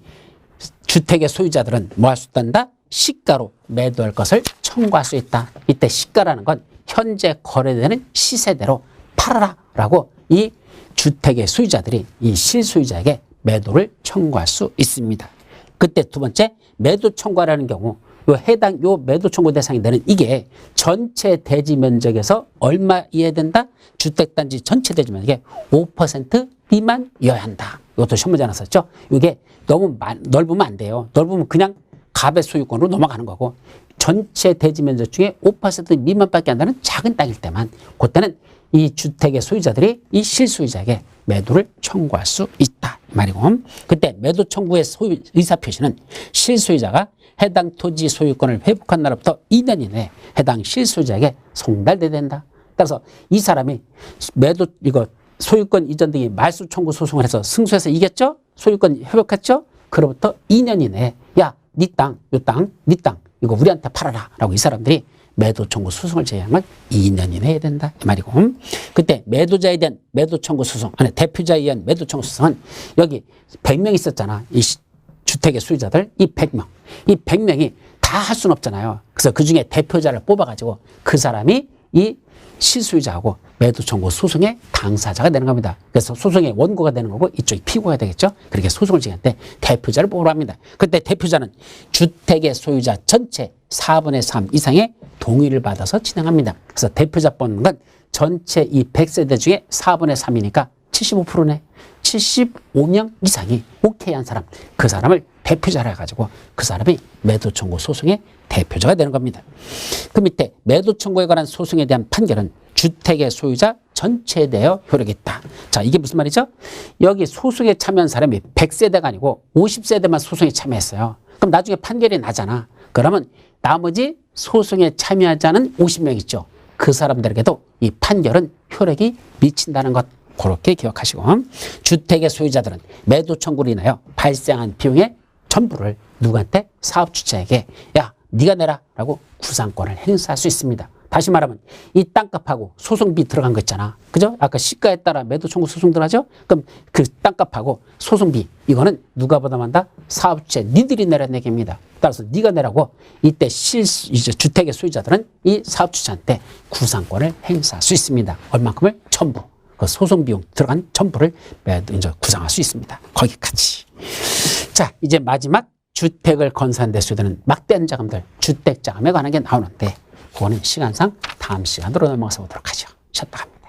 주택의 소유자들은 뭐 할 수 있단다? 시가로 매도할 것을 청구할 수 있다. 이때 시가라는 건 현재 거래되는 시세대로 팔아라 라고 이 주택의 소유자들이 이 실소유자에게 매도를 청구할 수 있습니다. 그때 두 번째 매도 청구하라는 경우 요 매도 청구 대상이 되는 이게 전체 대지 면적에서 얼마 이해된다? 주택단지 전체 대지 면적의 5% 미만이어야 한다. 이것도 시험문제 나왔었죠. 이게 너무 넓으면 안 돼요. 넓으면 그냥 갑의 소유권으로 넘어가는 거고 전체 대지 면적 중에 5% 미만밖에 안 되는 작은 땅일 때만 그때는 이 주택의 소유자들이 이 실소유자에게 매도를 청구할 수 있다. 이 말이고 그때 매도 청구의 의사표시는 실소유자가 해당 토지 소유권을 회복한 날부터 2년 이내에 해당 실소유자에게 송달돼야 된다. 따라서 이 사람이 소유권 이전 등의 말소 청구 소송을 해서 승소해서 이겼죠? 소유권 회복했죠? 그로부터 2년 이내에 야, 네 땅, 네 땅 이거 우리한테 팔아라 라고 이 사람들이 매도 청구 소송을 제기하면 2년 이내에 해야 된다. 이 말이고 그때 매도자에 대한 매도 청구 소송 아니 대표자에 의한 매도 청구 소송은 여기 100명 있었잖아. 이 주택의 소유자들 이 100명이 다 할 수는 없잖아요. 그래서 그중에 대표자를 뽑아가지고 그 사람이 이 실소유자하고 매도 청구 소송의 당사자가 되는 겁니다. 그래서 소송의 원고가 되는 거고 이쪽이 피고가 되겠죠. 그렇게 소송을 제기할 때 대표자를 뽑으라 합니다. 그때 대표자는 주택의 소유자 전체 4분의 3 이상의 동의를 받아서 진행합니다. 그래서 대표자 뽑는 건 전체 이 100세대 중에 4분의 3이니까 75%네. 75명 이상이 오케이 한 사람, 그 사람을 대표자라 해가지고 그 사람이 매도 청구 소송의 대표자가 되는 겁니다. 그 밑에 매도 청구에 관한 소송에 대한 판결은 주택의 소유자 전체에 대하여 효력이 있다. 자, 이게 무슨 말이죠? 여기 소송에 참여한 사람이 100세대가 아니고 50세대만 소송에 참여했어요. 그럼 나중에 판결이 나잖아. 그러면 나머지 소송에 참여하지 않은 50명 있죠. 그 사람들에게도 이 판결은 효력이 미친다는 것. 그렇게 기억하시고 주택의 소유자들은 매도 청구로 인하여 발생한 비용의 전부를 누구한테? 사업주체에게 야 네가 내라 라고 구상권을 행사할 수 있습니다. 다시 말하면 이 땅값하고 소송비 들어간 거 있잖아. 그죠? 아까 시가에 따라 매도 청구 소송 들어가죠? 그럼 그 땅값하고 소송비 이거는 누가 부담한다? 사업주체 니들이 내라는 얘기입니다. 따라서 네가 내라고 이때 이제 주택의 소유자들은 이 사업주체한테 구상권을 행사할 수 있습니다. 얼만큼을? 전부. 그 소송 비용 들어간 전부를 이제 구상할 수 있습니다. 거기까지. 자, 이제 마지막 주택을 건설하는 데 쓰여지는 막대한 자금들, 주택 자금에 관한 게 나오는데 그거는 시간상 다음 시간으로 넘어가서 보도록 하죠. 쉬었다 갑니다.